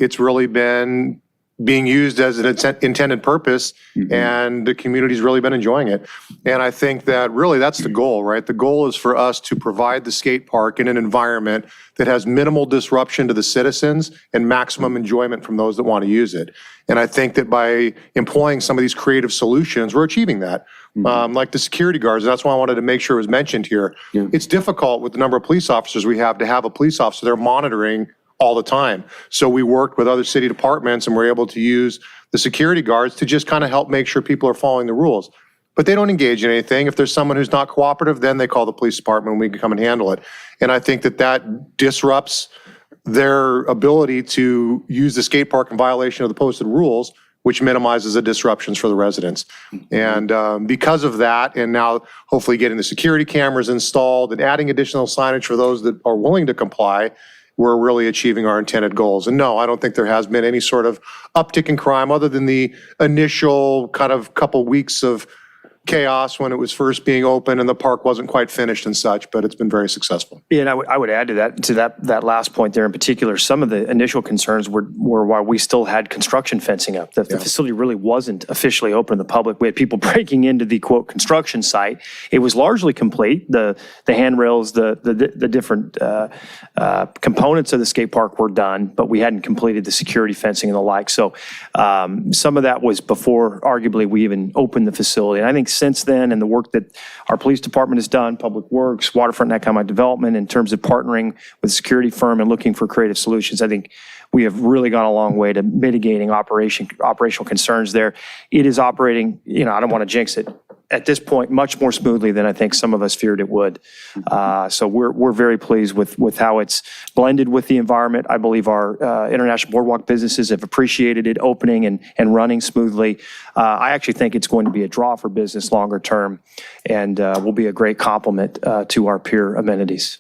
it's really been being used as an intended purpose, and the community's really been enjoying it. And I think that really that's the goal, right? The goal is for us to provide the skate park in an environment that has minimal disruption to the citizens and maximum enjoyment from those that want to use it. And I think that by employing some of these creative solutions, we're achieving that. Like the security guards, that's why I wanted to make sure it was mentioned here. It's difficult with the number of police officers we have to have a police officer there monitoring all the time. So we worked with other city departments and we're able to use the security guards to just kind of help make sure people are following the rules. But they don't engage in anything. If there's someone who's not cooperative, then they call the police department and we can come and handle it. And I think that disrupts their ability to use the skate park in violation of the posted rules, which minimizes the disruptions for the residents. And because of that, and now hopefully getting the security cameras installed and adding additional signage for those that are willing to comply, we're really achieving our intended goals. And no, I don't think there has been any sort of uptick in crime other than the initial kind of couple weeks of chaos when it was first being open and the park wasn't quite finished and such, but it's been very successful. Yeah, and I would add to that last point there in particular, some of the initial concerns were while we still had construction fencing up. The facility really wasn't officially open to the public. We had people breaking into the quote construction site. It was largely complete. The handrails, the different components of the skate park were done, but we hadn't completed the security fencing and the like. So some of that was before arguably we even opened the facility. And I think since then and the work that our police department has done, Public Works, Waterfront and Economic Development, in terms of partnering with a security firm and looking for creative solutions, I think we have really gone a long way to mitigating operational concerns there. It is operating, I don't want to jinx it, at this point, much more smoothly than I think some of us feared it would. So we're very pleased with how it's blended with the environment. I believe our International Boardwalk businesses have appreciated it opening and running smoothly. I actually think it's going to be a draw for business longer term and will be a great complement to our pier amenities.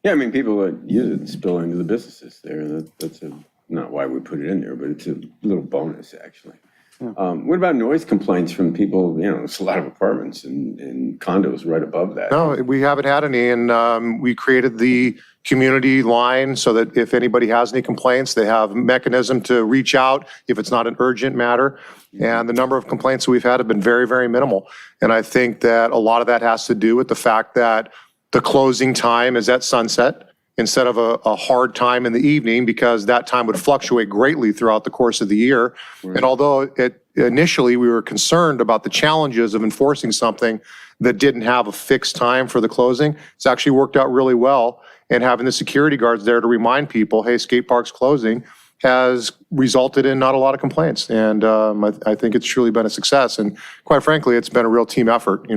Yeah, I mean, people that use it spill into the businesses there. That's not why we put it in there, but it's a little bonus, actually. What about noise complaints from people? It's a lot of apartments and condos right above that. No, we haven't had any, and we created the community line so that if anybody has any complaints, they have a mechanism to reach out if it's not an urgent matter. And the number of complaints that we've had have been very, very minimal. And I think that a lot of that has to do with the fact that the closing time is at sunset instead of a hard time in the evening, because that time would fluctuate greatly throughout the course of the year. Right. And although initially we were concerned about the challenges of enforcing something that didn't have a fixed time for the closing, it's actually worked out really well. And having the security guards there to remind people, hey, skate park's closing, has resulted in not a lot of complaints. And I think it's truly been a success. And quite frankly, it's been a real team effort.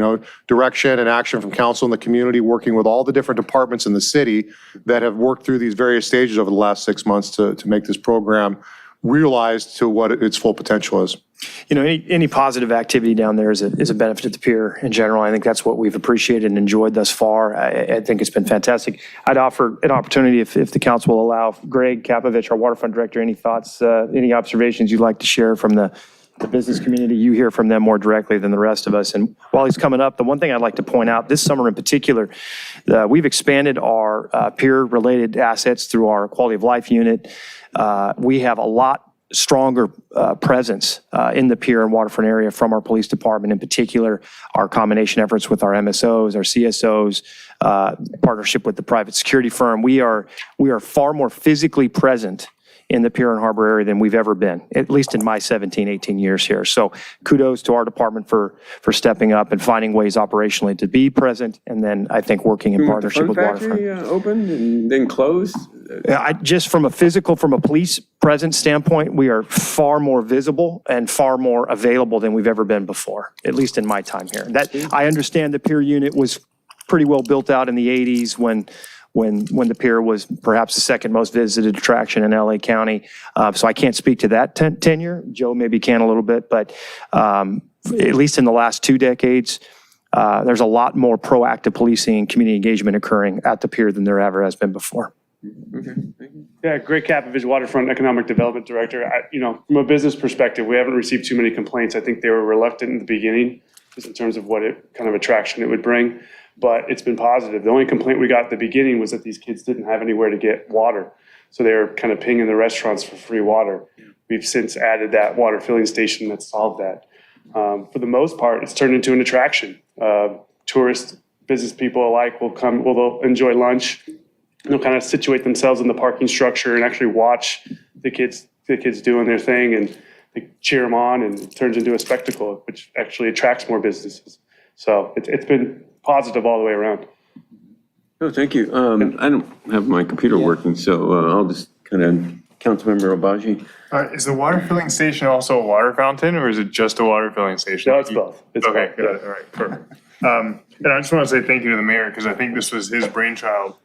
Direction and action from council and the community, working with all the different departments in the city that have worked through these various stages over the last 6 months to make this program realized to what its full potential is. Any positive activity down there is a benefit to the pier in general. I think that's what we've appreciated and enjoyed thus far. I think it's been fantastic. I'd offer an opportunity, if the council will allow, Greg Kapovich, our waterfront director, any thoughts, any observations you'd like to share from the business community? You hear from them more directly than the rest of us. And while he's coming up, the one thing I'd like to point out, this summer in particular, we've expanded our pier-related assets through our quality of life unit. We have a lot stronger presence in the pier and waterfront area from our police department, in particular, our combination efforts with our MSOs, our CSOs, partnership with the private security firm. We are far more physically present in the pier and harbor area than we've ever been, at least in my 17, 18 years here. So kudos to our department for stepping up and finding ways operationally to be present, and then I think working in partnership with Waterfront. Opened and then closed? Just from a police presence standpoint, we are far more visible and far more available than we've ever been before, at least in my time here. I understand the pier unit was pretty well built out in the 80s when the pier was perhaps the second most visited attraction in LA County. So I can't speak to that tenure. Joe maybe can a little bit, but at least in the last 2 decades, there's a lot more proactive policing and community engagement occurring at the pier than there ever has been before. Okay, thank you. Yeah, Greg Kapovich, Waterfront Economic Development Director. From a business perspective, we haven't received too many complaints. I think they were reluctant in the beginning, just in terms of what kind of attraction it would bring. But it's been positive. The only complaint we got at the beginning was that these kids didn't have anywhere to get water. So they were kind of pinging the restaurants for free water. We've since added that water filling station that solved that. For the most part, it's turned into an attraction. Tourists, business people alike will come, they'll enjoy lunch. They'll kind of situate themselves in the parking structure and actually watch the kids doing their thing, and they cheer them on, and it turns into a spectacle, which actually attracts more businesses. So it's been positive all the way around. Oh, thank you. I don't have my computer working, so I'll just kind of, Councilmember Obaji. Is the water filling station also a water fountain, or is it just a water filling station? No, it's both. Okay, good. All right, perfect. And I just want to say thank you to the mayor, because I think this was his brainchild.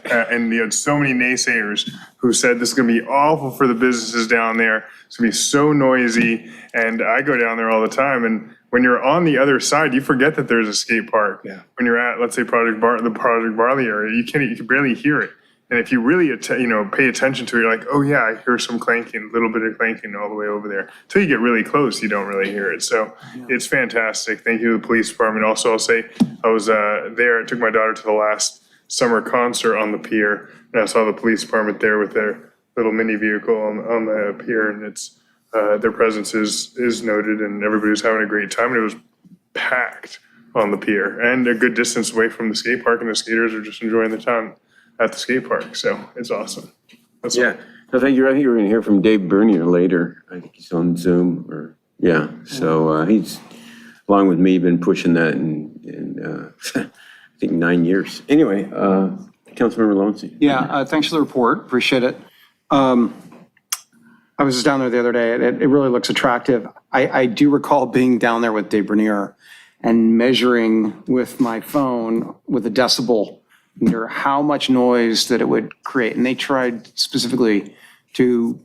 And you had so many naysayers who said this is going to be awful for the businesses down there. It's going to be so noisy. And I go down there all the time. And when you're on the other side, you forget that there's a skate park. Yeah. When you're at, let's say, the Project Barley area, you can barely hear it. And if you really, pay attention to it, you're like, oh yeah, I hear some clanking, a little bit of clanking all the way over there. Until you get really close, you don't really hear it. So It's fantastic. Thank you to the police department. Also, I'll say I was there. I took my daughter to the last summer concert on the pier, and I saw the police department there with their little mini vehicle on the pier, and it's their presence is noted, and everybody was having a great time, and it was packed on the pier and a good distance away from the skate park, and the skaters are just enjoying the time at the skate park. So it's awesome. That's No, thank you. I think we're going to hear from Dave Bernier later. I think he's on Zoom, or so he's along with me, been pushing that in I think 9 years. Anyway, Councilmember Lowenstein. Yeah, thanks for the report. Appreciate it. I was just down there the other day. It really looks attractive. I do recall being down there with Dave Bernier and measuring with my phone with a decibel meter how much noise that it would create. And they tried specifically to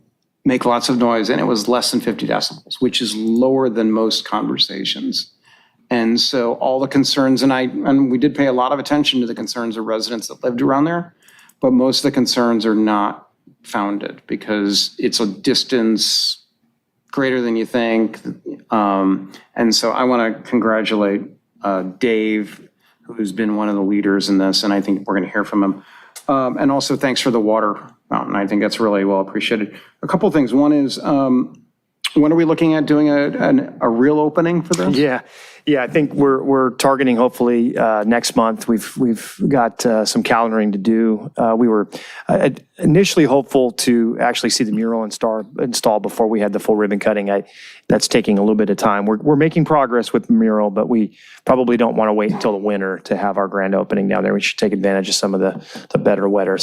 make lots of noise, and it was less than 50 decibels, which is lower than most conversations. And so all the concerns, and we did pay a lot of attention to the concerns of residents that lived around there, but most of the concerns are not founded because it's a distance greater than you think. And so I want to congratulate Dave, who's been one of the leaders in this, and I think we're going to hear from him. And also thanks for the water fountain. I think that's really well appreciated. A couple of things. One is, when are we looking at doing a real opening for this? Yeah, I think we're targeting hopefully next month. We've got some calendaring to do. We were initially hopeful to actually see the mural installed before we had the full ribbon cutting. That's taking a little bit of time. We're making progress with the mural, but we probably don't want to wait until the winter to have our grand opening down there. We should take advantage of some of the better weather.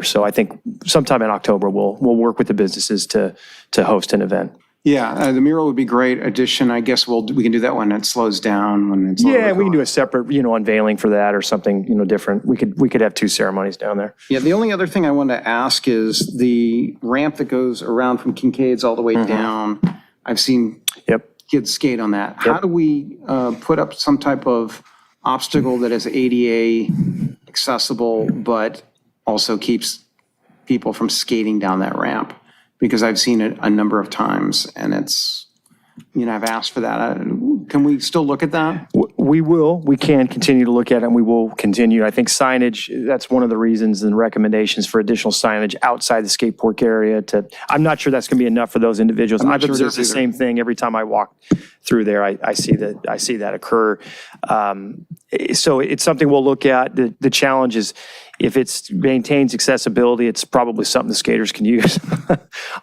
So I think sometime in October we'll work with the businesses to host an event. Yeah, the mural would be great addition. I guess we can do that when it slows down, when it's. Yeah, we can do a separate, unveiling for that or something, different. We could have two ceremonies down there. Yeah, the only other thing I wanted to ask is the ramp that goes around from Kincaid's all the way down. I've seen kids skate on that. How do we put up some type of obstacle that is ADA accessible, but also keeps people from skating down that ramp? Because I've seen it a number of times, and it's, I've asked for that. Can we still look at that? We will. We can continue to look at it, and we will continue. I think signage, that's one of the reasons and recommendations for additional signage outside the skate park area. I'm not sure that's going to be enough for those individuals. I've observed the same thing every time I walk through there. I see that occur. So it's something we'll look at. The challenge is, if it maintains accessibility, it's probably something the skaters can use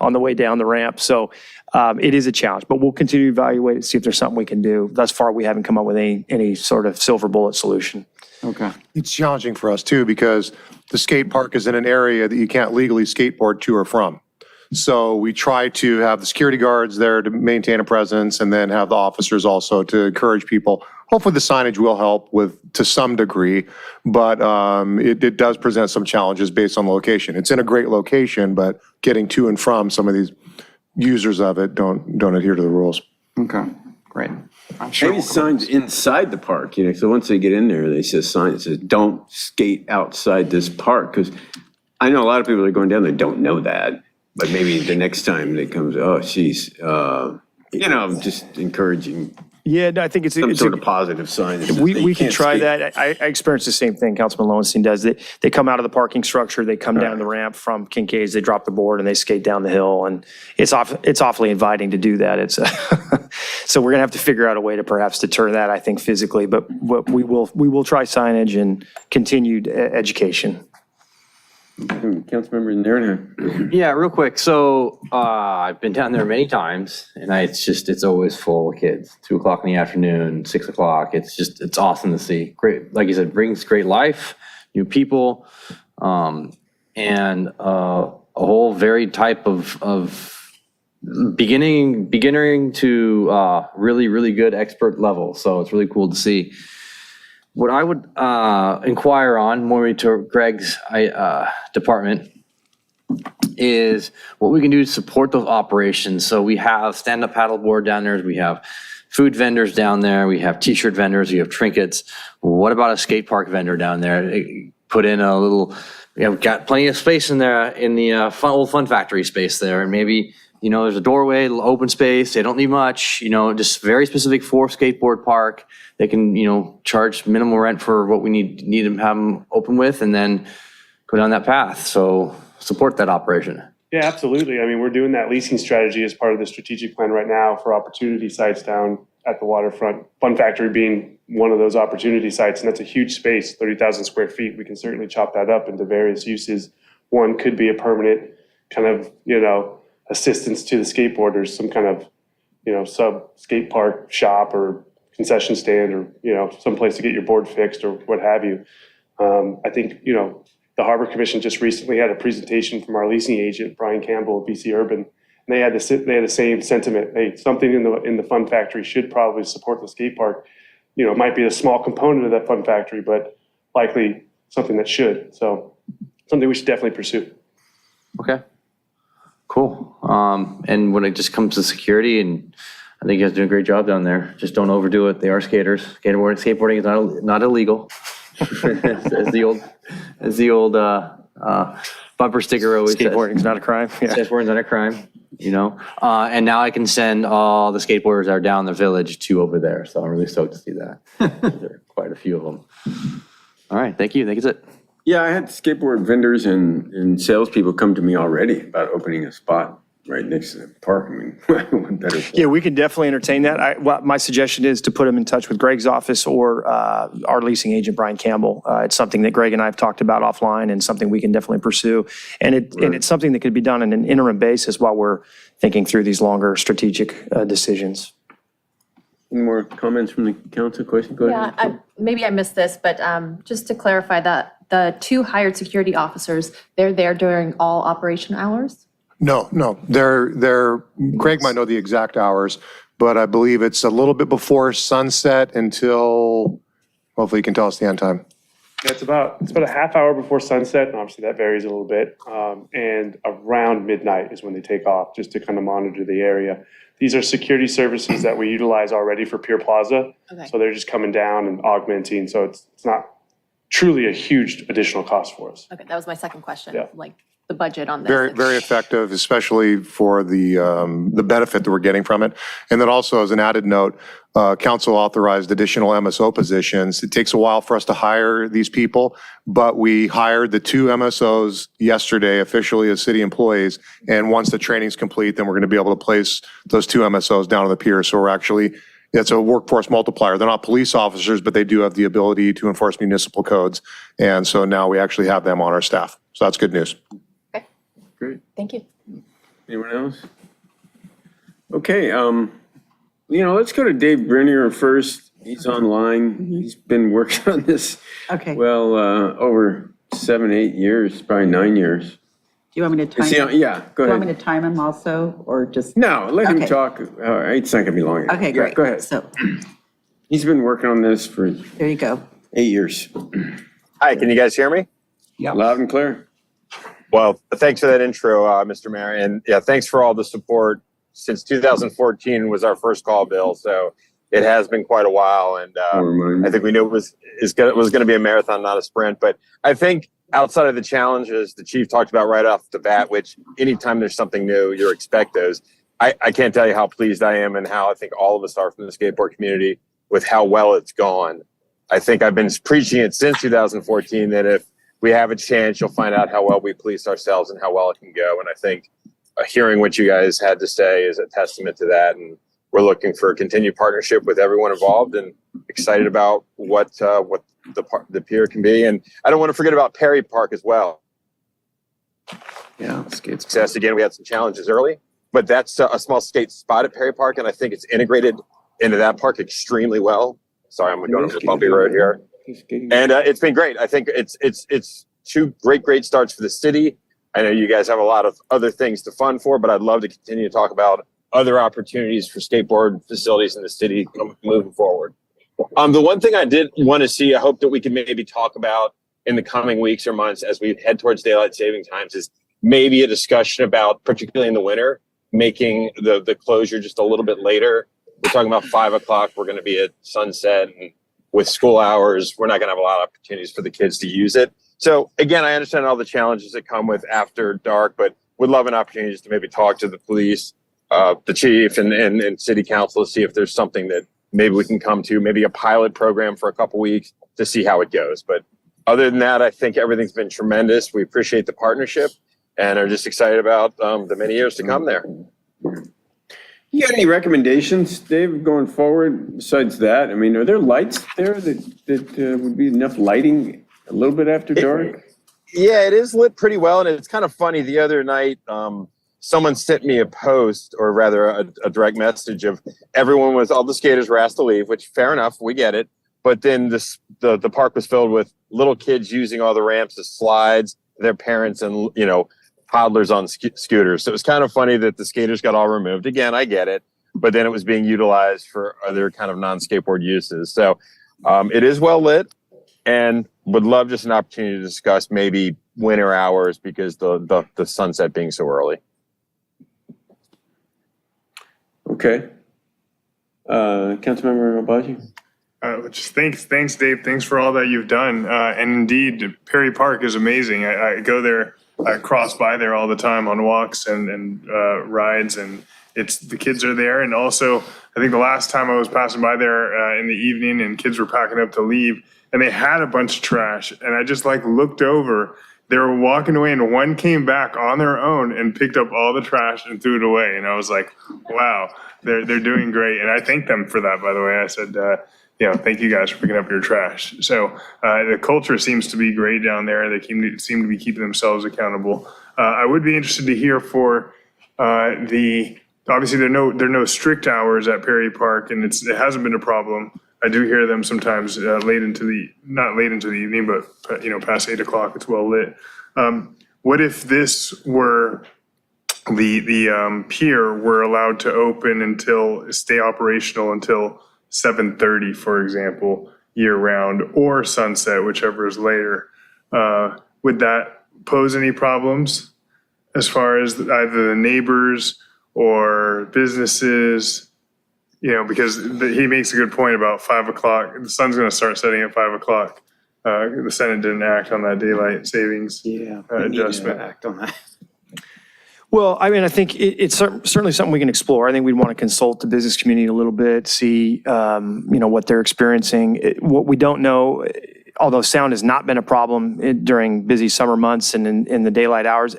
on the way down the ramp. So it is a challenge, but we'll continue to evaluate it, see if there's something we can do. Thus far, we haven't come up with any sort of silver bullet solution. Okay. It's challenging for us too, because the skate park is in an area that you can't legally skateboard to or from. So we try to have the security guards there to maintain a presence, and then have the officers also to encourage people. Hopefully the signage will help to some degree, but it does present some challenges based on the location. It's in a great location, but getting to and from some of these users of it don't adhere to the rules. Okay, great. I'm sure Maybe signs inside the park, so once they get in there, they see a sign that says, don't skate outside this park. Because I know a lot of people that are going down there don't know that, but maybe the next time they come, oh, geez, just encouraging. Yeah, no, I think it's some sort of positive sign. That says we can can't try skate. that. I experienced the same thing Councilman Lowenstein does. They come out of the parking structure, they come down the ramp from Kincaid's, they drop the board and they skate down the hill, and it's awfully inviting to do that. So we're gonna have to figure out a way to perhaps deter that, I think, physically, but we will try signage and continued education. Councilmember Nerna. Yeah, real quick. So I've been down there many times, and it's always full of kids. 2:00 in the afternoon, 6:00. It's awesome to see. Great, like you said, brings great life, new people, and a whole varied type of beginning to really, really good expert level. So it's really cool to see. What I would inquire on, more to Greg's department, is what we can do to support those operations. So we have stand-up paddleboard down there. We have food vendors down there. We have t-shirt vendors. We have trinkets. What about a skate park vendor down there? Put in a little, we've got plenty of space in there in the old Fun Factory space there. And maybe, there's a doorway, open space. They don't need much, just very specific for skateboard park. They can, charge minimal rent for what we need to have them open with, and then go down that path. So support that operation. Yeah, absolutely. I mean, we're doing that leasing strategy as part of the strategic plan right now for opportunity sites down at the waterfront. Fun Factory being one of those opportunity sites, and that's a huge space, 30,000 square feet. We can certainly chop that up into various uses. One could be a permanent kind of, assistance to the skateboarders, some kind of, sub skate park shop or concession stand or, someplace to get your board fixed or what have you. I think, the Harbor Commission just recently had a presentation from our leasing agent, Brian Campbell of BC Urban. And they had the same sentiment. Hey, something in the fun factory should probably support the skate park. It might be a small component of that fun factory, but likely something that should. So something we should definitely pursue. Okay. Cool. And when it just comes to security, and I think you guys do a great job down there. Just don't overdo it. They are skaters. Skateboarding is not illegal. as the old bumper sticker always says. Skateboarding's not a crime. Yeah. Skateboarding's not a crime, And now I can send all the skateboarders that are down the village to over there. So I'm really stoked to see that. There are quite a few of them. All right. Thank you. I think it's it. Yeah, I had skateboard vendors and salespeople come to me already about opening a spot right next to the park. I mean, what better? Yeah, we can definitely entertain that. My suggestion is to put them in touch with Greg's office or our leasing agent, Brian Campbell. It's something that Greg and I have talked about offline and something we can definitely pursue. And it's something that could be done on an interim basis while we're thinking through these longer strategic decisions. Any more comments from the council? Question? Go ahead. Yeah, maybe I missed this, but just to clarify that the 2 hired security officers, they're there during all operation hours? No, Craig might know the exact hours, but I believe it's a little bit before sunset until, hopefully you can tell us the end time. Yeah, it's about a half hour before sunset, and obviously that varies a little bit. And around midnight is when they take off, just to kind of monitor the area. These are security services that we utilize already for Pier Plaza. Okay. So they're just coming down and augmenting. So it's not truly a huge additional cost for us. Okay, that was my second question. Yeah. Like the budget on this. Very, very effective, especially for the benefit that we're getting from it. And then also as an added note, council authorized additional MSO positions. It takes a while for us to hire these people, but we hired the 2 MSOs yesterday officially as city employees. And once the training's complete, then we're going to be able to place those 2 MSOs down on the pier. So it's a workforce multiplier. They're not police officers, but they do have the ability to enforce municipal codes. And so now we actually have them on our staff. So that's good news. Okay. Great. Thank you. Anyone else? Okay, let's go to Dave Brenner first. He's online. He's been working on this, Okay. well, over 7, 8 years, probably 9 years. Do you want me to time him? Yeah, go Do you want me ahead. to time him also, or just? No, let him Okay. talk. All right, it's not gonna be long. Okay, Yeah, great. Go ahead. So, He's been working on this for there you go. 8 years. Hi, can you guys hear me? Loud and clear. Well, thanks for that intro, Mr. Mayor. And yeah, thanks for all the support. Since 2014 was our first call, Bill. So it has been quite a while. And I think we knew it was going to be a marathon, not a sprint. But I think outside of the challenges the chief talked about right off the bat, which anytime there's something new, you expect those. I can't tell you how pleased I am and how I think all of us are from the skateboard community with how well it's gone. I think I've been preaching it since 2014 that if we have a chance, you'll find out how well we police ourselves and how well it can go. And I think hearing what you guys had to say is a testament to that. And we're looking for a continued partnership with everyone involved and excited about what the pier can be. And I don't want to forget about Perry Park as well. Yeah, skate success. Again, we had some challenges early, but that's a small skate spot at Perry Park. And I think it's integrated into that park extremely well. Sorry, I'm going over the bumpy road here. And it's been great. I think it's 2 great starts for the city. I know you guys have a lot of other things to fund for, but I'd love to continue to talk about other opportunities for skateboard facilities in the city moving forward. The one thing I did want to see, I hope that we can maybe talk about in the coming weeks or months as we head towards daylight saving times, is maybe a discussion about, particularly in the winter, making the closure just a little bit later. We're talking about 5 o'clock. We're going to be at sunset, and with school hours, we're not going to have a lot of opportunities for the kids to use it. So again, I understand all the challenges that come with after dark, but would love an opportunity just to maybe talk to the police, the chief and city council to see if there's something that maybe we can come to, maybe a pilot program for a couple weeks to see how it goes. But other than that, I think everything's been tremendous. We appreciate the partnership and are just excited about the many years to come there. You got any recommendations, Dave, going forward besides that? I mean, are there lights there that would be enough lighting a little bit after dark? Yeah, it is lit pretty well. And it's kind of funny. The other night, someone sent me a post, or rather a direct message of all the skaters were asked to leave, which fair enough, we get it. But then the park was filled with little kids using all the ramps as slides, their parents and, toddlers on scooters. So it was kind of funny that the skaters got all removed. Again, I get it. But then it was being utilized for other kind of non-skateboard uses. So it is well lit, and would love just an opportunity to discuss maybe winter hours because the sunset being so early. Okay. Councilmember Obaji? Just thanks, Dave. Thanks for all that you've done. And indeed, Perry Park is amazing. I go there, I cross by there all the time on walks and rides, and the kids are there. And also, I think the last time I was passing by there in the evening and kids were packing up to leave, and they had a bunch of trash, and I just looked over. They were walking away, and one came back on their own and picked up all the trash and threw it away. And I was like, wow, they're doing great. And I thanked them for that, by the way. I said, thank you guys for picking up your trash. So the culture seems to be great down there. They seem to be keeping themselves accountable. I would be interested to hear for obviously there are no strict hours at Perry Park, and it hasn't been a problem. I do hear them sometimes not late into the evening, but past 8 o'clock, it's well lit. What if this were the pier were allowed to stay operational until 7:30, for example, year round, or sunset, whichever is later? Would that pose any problems as far as either the neighbors or businesses? Because he makes a good point about 5 o'clock. The sun's going to start setting at 5 o'clock. The Senate didn't act on that daylight savings adjustment. Act on that. Well, I mean, I think it's certainly something we can explore. I think we'd want to consult the business community a little bit, see, what they're experiencing. What we don't know, although sound has not been a problem during busy summer months and in the daylight hours,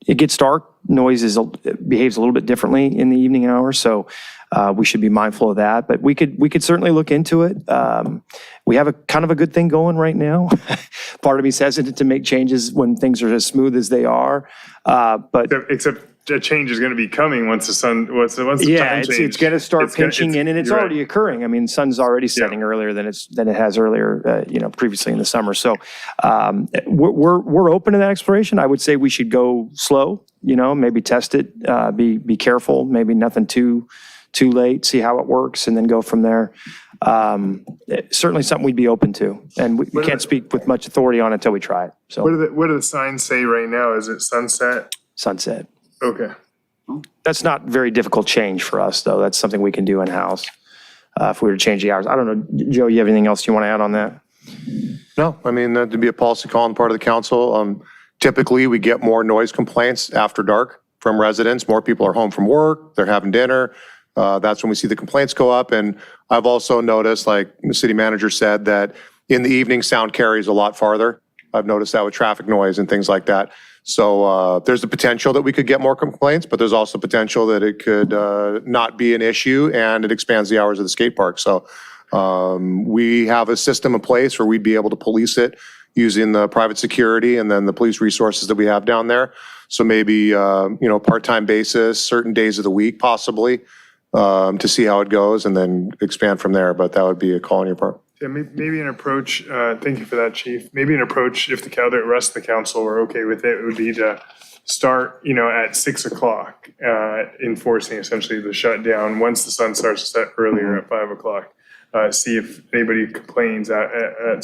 it gets dark. Noise behaves a little bit differently in the evening hours, so we should be mindful of that. But we could certainly look into it. We have a kind of a good thing going right now. Part of me is hesitant to make changes when things are as smooth as they are. But except a change is going to be coming once the sun once the time change. It's going to start pinching in, and it's already occurring. I mean, sun's already setting earlier than it has earlier, previously in the summer. So we're open to that exploration. I would say we should go slow. Maybe test it. Be careful. Maybe nothing too late. See how it works, and then go from there. Certainly something we'd be open to, and we can't speak with much authority on it until we try it. So what do the signs say right now? Is it sunset? Sunset. Okay. That's not very difficult change for us, though. That's something we can do in-house if we were to change the hours. I don't know, Joe, you have anything else you want to add on that? No, I mean, that'd be a policy call on the part of the council. Typically, we get more noise complaints after dark from residents. More people are home from work, they're having dinner. That's when we see the complaints go up. And I've also noticed, like the city manager said, that in the evening, sound carries a lot farther. I've noticed that with traffic noise and things like that. So there's the potential that we could get more complaints, but there's also potential that it could not be an issue, and it expands the hours of the skate park. So we have a system in place where we'd be able to police it using the private security and then the police resources that we have down there. So maybe, part-time basis, certain days of the week possibly, to see how it goes and then expand from there. But that would be a call on your part. Yeah, maybe an approach, thank you for that, Chief. Maybe an approach, if the rest of the council were okay with it, would be to start, at 6 o'clock, enforcing essentially the shutdown once the sun starts to set earlier at 5 o'clock. See if anybody complains at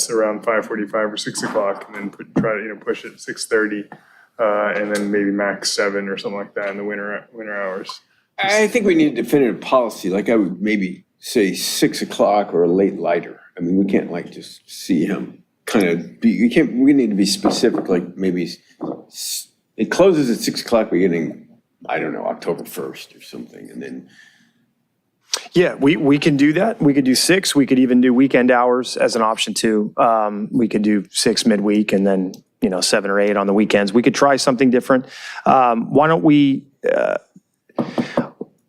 around 5:45 or 6 o'clock, and then try to push it 6:30, and then maybe max 7 or something like that in the winter hours. I think we need a definitive policy. Like I would maybe say 6 o'clock or a late lighter. I mean, we can't just see him kind of be, we need to be specific, like maybe it closes at 6 o'clock beginning, I don't know, October 1st or something. And then. Yeah, we can do that. We could do 6. We could even do weekend hours as an option too. We could do 6 midweek and then, 7 or 8 on the weekends. We could try something different. Why don't we,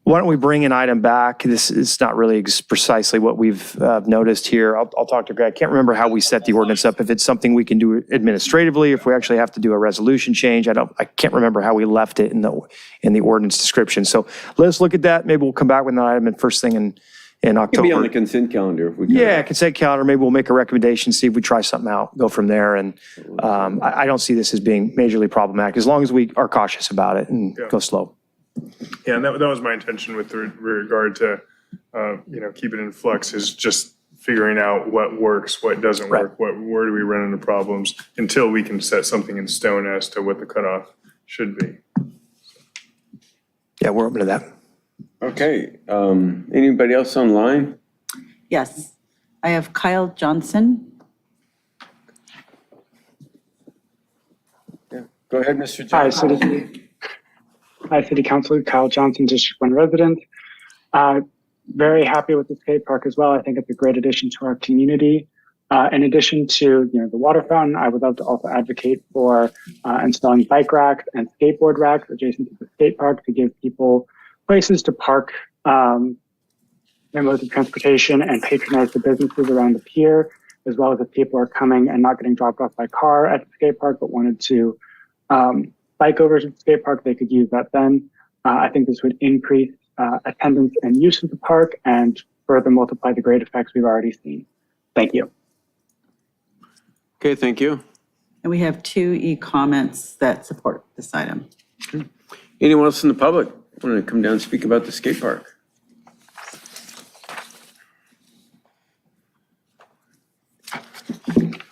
Why don't we bring an item back? This is not really precisely what we've noticed here. I'll talk to Greg. I can't remember how we set the ordinance up, if it's something we can do administratively, if we actually have to do a resolution change. I can't remember how we left it in the ordinance description. So let's look at that. Maybe we'll come back with an item and first thing in October. Could be on the consent calendar if we can. Yeah, consent calendar. Maybe we'll make a recommendation, see if we try something out, go from there. And I don't see this as being majorly problematic, as long as we are cautious about it and go slow. Yeah, and that was my intention with regard to, keep it in flux, is just figuring out what works, what doesn't work, where do we run into problems, until we can set something in stone as to what the cutoff should be. Yeah, we're open to that. Okay, anybody else online? Yes, I have Kyle Johnson. Yeah, go ahead, Mr. Johnson. Hi, City Councilor Kyle Johnson, District 1 resident. Very happy with the skate park as well. I think it's a great addition to our community. In addition to the water fountain, I would love to also advocate for installing bike racks and skateboard racks adjacent to the skate park to give people places to park their modes of transportation and patronize the businesses around the pier, as well as if people are coming and not getting dropped off by car at the skate park, but wanted to bike over to the skate park, they could use that then. I think this would increase attendance and use of the park and further multiply the great effects we've already seen. Thank you. Okay, thank you. And we have 2 e-comments that support this item. Anyone else in the public want to come down and speak about the skate park?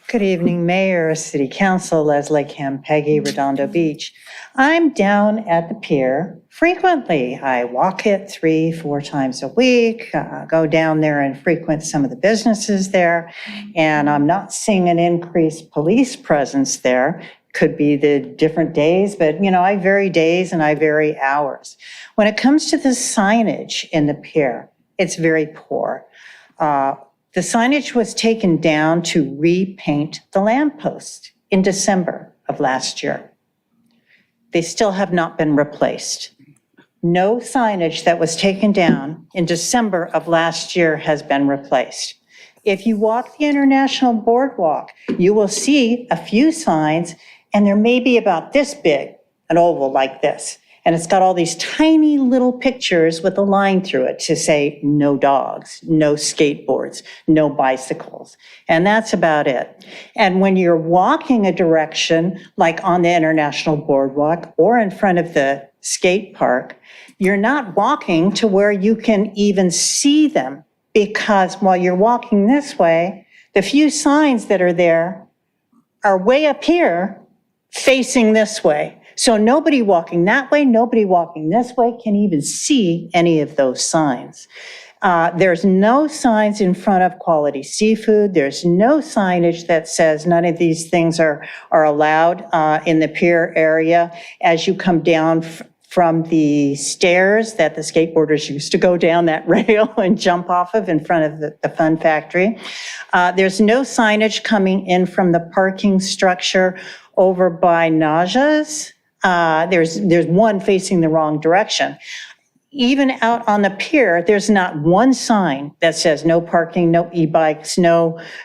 Good evening, Mayor, City Council, Leslie Campeggy, Redondo Beach. I'm down at the pier frequently. I walk it 3-4 times a week, go down there and frequent some of the businesses there, and I'm not seeing an increased police presence there. Could be the different days, but I vary days and I vary hours. When it comes to the signage in the pier, it's very poor. The signage was taken down to repaint the lamppost in December of last year. They still have not been replaced. No signage that was taken down in December of last year has been replaced. If you walk the International Boardwalk, you will see a few signs, and they're maybe about this big, an oval like this. And it's got all these tiny little pictures with a line through it to say no dogs, no skateboards, no bicycles. And that's about it. And when you're walking a direction, like on the International Boardwalk or in front of the skate park, you're not walking to where you can even see them, because while you're walking this way, the few signs that are there are way up here facing this way. So nobody walking that way, nobody walking this way can even see any of those signs. There's no signs in front of Quality Seafood. There's no signage that says none of these things are allowed in the pier area. As you come down from the stairs that the skateboarders used to go down that rail and jump off of in front of the Fun Factory. There's no signage coming in from the parking structure over by Naja's. There's one facing the wrong direction. Even out on the pier, there's not one sign that says no parking, no e-bikes,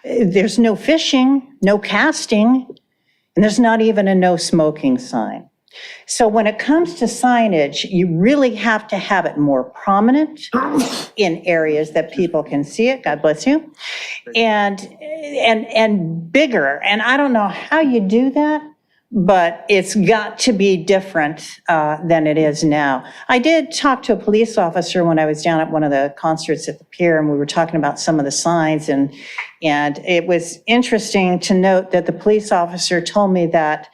there's no fishing, no casting, and there's not even a no smoking sign. So when it comes to signage, you really have to have it more prominent in areas that people can see it, God bless you, and bigger. And I don't know how you do that, but it's got to be different than it is now. I did talk to a police officer when I was down at one of the concerts at the pier, and we were talking about some of the signs, and it was interesting to note that the police officer told me that,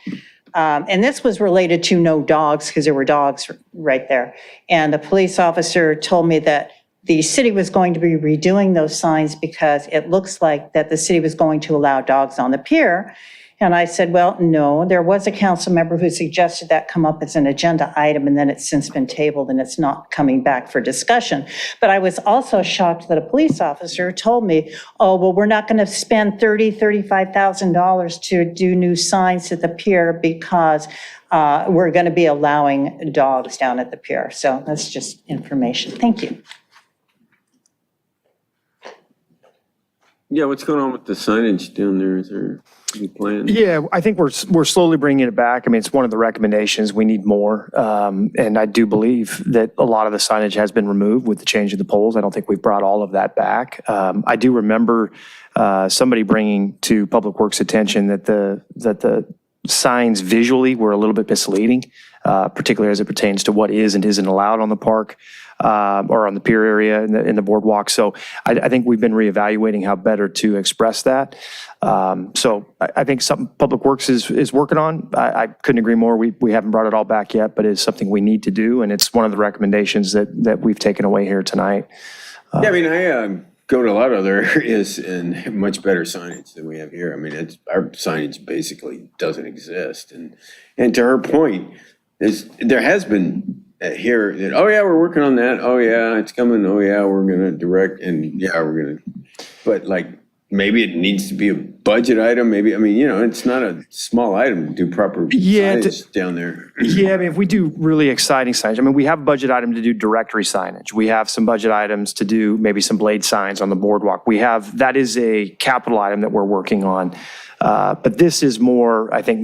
and this was related to no dogs, because there were dogs right there, and the police officer told me that the city was going to be redoing those signs because it looks like that the city was going to allow dogs on the pier. And I said, well, no, there was a council member who suggested that come up as an agenda item, and then it's since been tabled and it's not coming back for discussion. But I was also shocked that a police officer told me, oh, well, we're not going to spend $35,000 to do new signs at the pier because we're going to be allowing dogs down at the pier. So that's just information. Thank you. Yeah, what's going on with the signage down there? Is there any plans? Yeah, I think we're slowly bringing it back. I mean, it's one of the recommendations. We need more. And I do believe that a lot of the signage has been removed with the change of the poles. I don't think we've brought all of that back. I do remember somebody bringing to Public Works' attention that the signs visually were a little bit misleading, particularly as it pertains to what is and isn't allowed on the park. Or on the pier area in the boardwalk. So I think we've been reevaluating how better to express that. So I think something Public Works is working on. I couldn't agree more. We haven't brought it all back yet, but it's something we need to do. And it's one of the recommendations that we've taken away here tonight. Yeah, I mean, I go to a lot of other areas and have much better signage than we have here. I mean, our signage basically doesn't exist. And to her point, there has been here that, oh yeah, we're working on that. Oh yeah, it's coming. Oh yeah, we're going to direct, and yeah, we're going to, but like, maybe it needs to be a budget item. Maybe, I mean, it's not a small item to do proper signage down there. Yeah, I mean, if we do really exciting signage, I mean, we have a budget item to do directory signage. We have some budget items to do maybe some blade signs on the boardwalk. That is a capital item that we're working on. But this is more, I think,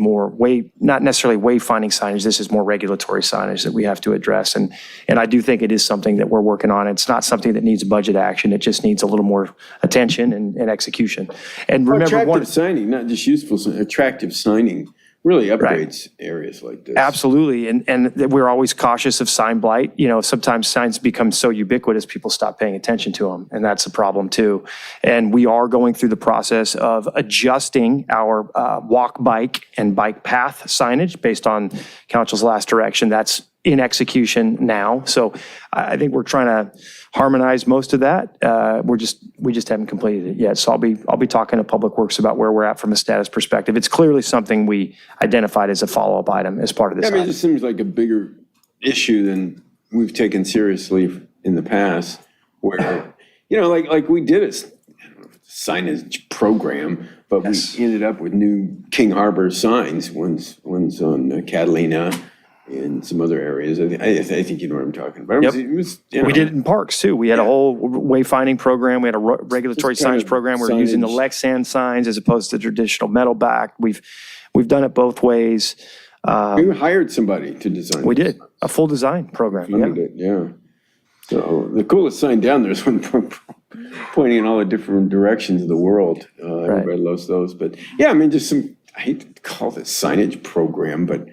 not necessarily wayfinding signage. This is more regulatory signage that we have to address. And I do think it is something that we're working on. It's not something that needs budget action. It just needs a little more attention and execution. And remember, attractive signing, not just useful, attractive signing really upgrades areas like this. Absolutely. And we're always cautious of sign blight. Sometimes signs become so ubiquitous, people stop paying attention to them. And that's a problem too. And we are going through the process of adjusting our walk, bike, and bike path signage based on council's last direction. That's in execution now. So I think we're trying to harmonize most of that. We just haven't completed it yet. So I'll be talking to Public Works about where we're at from a status perspective. It's clearly something we identified as a follow-up item as part of this. I mean, it just seems like a bigger issue than we've taken seriously in the past, where, like we did a signage program, but we ended up with new King Harbor signs, one's on Catalina, in some other areas. I think you know what I'm talking about. Yep. We did it in parks too. We had a whole wayfinding program. We had a regulatory signage program. We're using the Lexan signs as opposed to the traditional metal back. We've done it both ways. We hired somebody to design. We did a full design program. Yeah. So the coolest sign down there is one pointing in all the different directions of the world. Everybody loves those. But yeah, I mean, I hate to call this signage program, but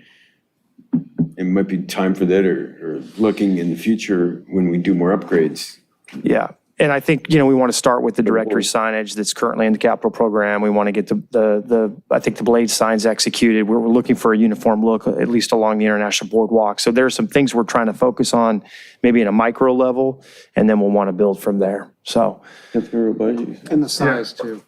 it might be time for that, or looking in the future when we do more upgrades. Yeah. And I think, we want to start with the directory signage that's currently in the capital program. We want to get I think the blade signs executed. We're looking for a uniform look, at least along the International Boardwalk. So there are some things we're trying to focus on, maybe in a micro level, and then we'll want to build from there. So. And the size too.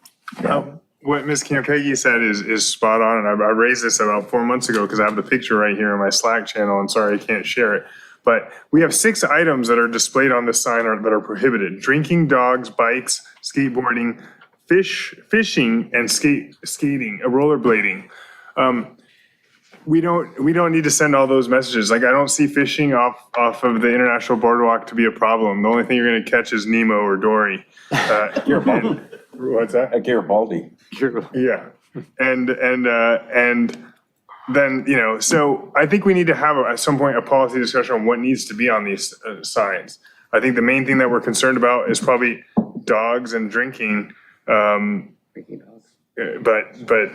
What Ms. Campeggi said is spot on, and I raised this about 4 months ago because I have the picture right here in my Slack channel, and sorry I can't share it. But we have 6 items that are displayed on this sign that are prohibited: drinking, dogs, bikes, skateboarding, fishing, and skating, rollerblading. We don't need to send all those messages. Like, I don't see fishing off of the International Boardwalk to be a problem. The only thing you're going to catch is Nemo or Dory. What's that? Garibaldi. Yeah. And then, so I think we need to have at some point a policy discussion on what needs to be on these signs. I think the main thing that we're concerned about is probably dogs and drinking. But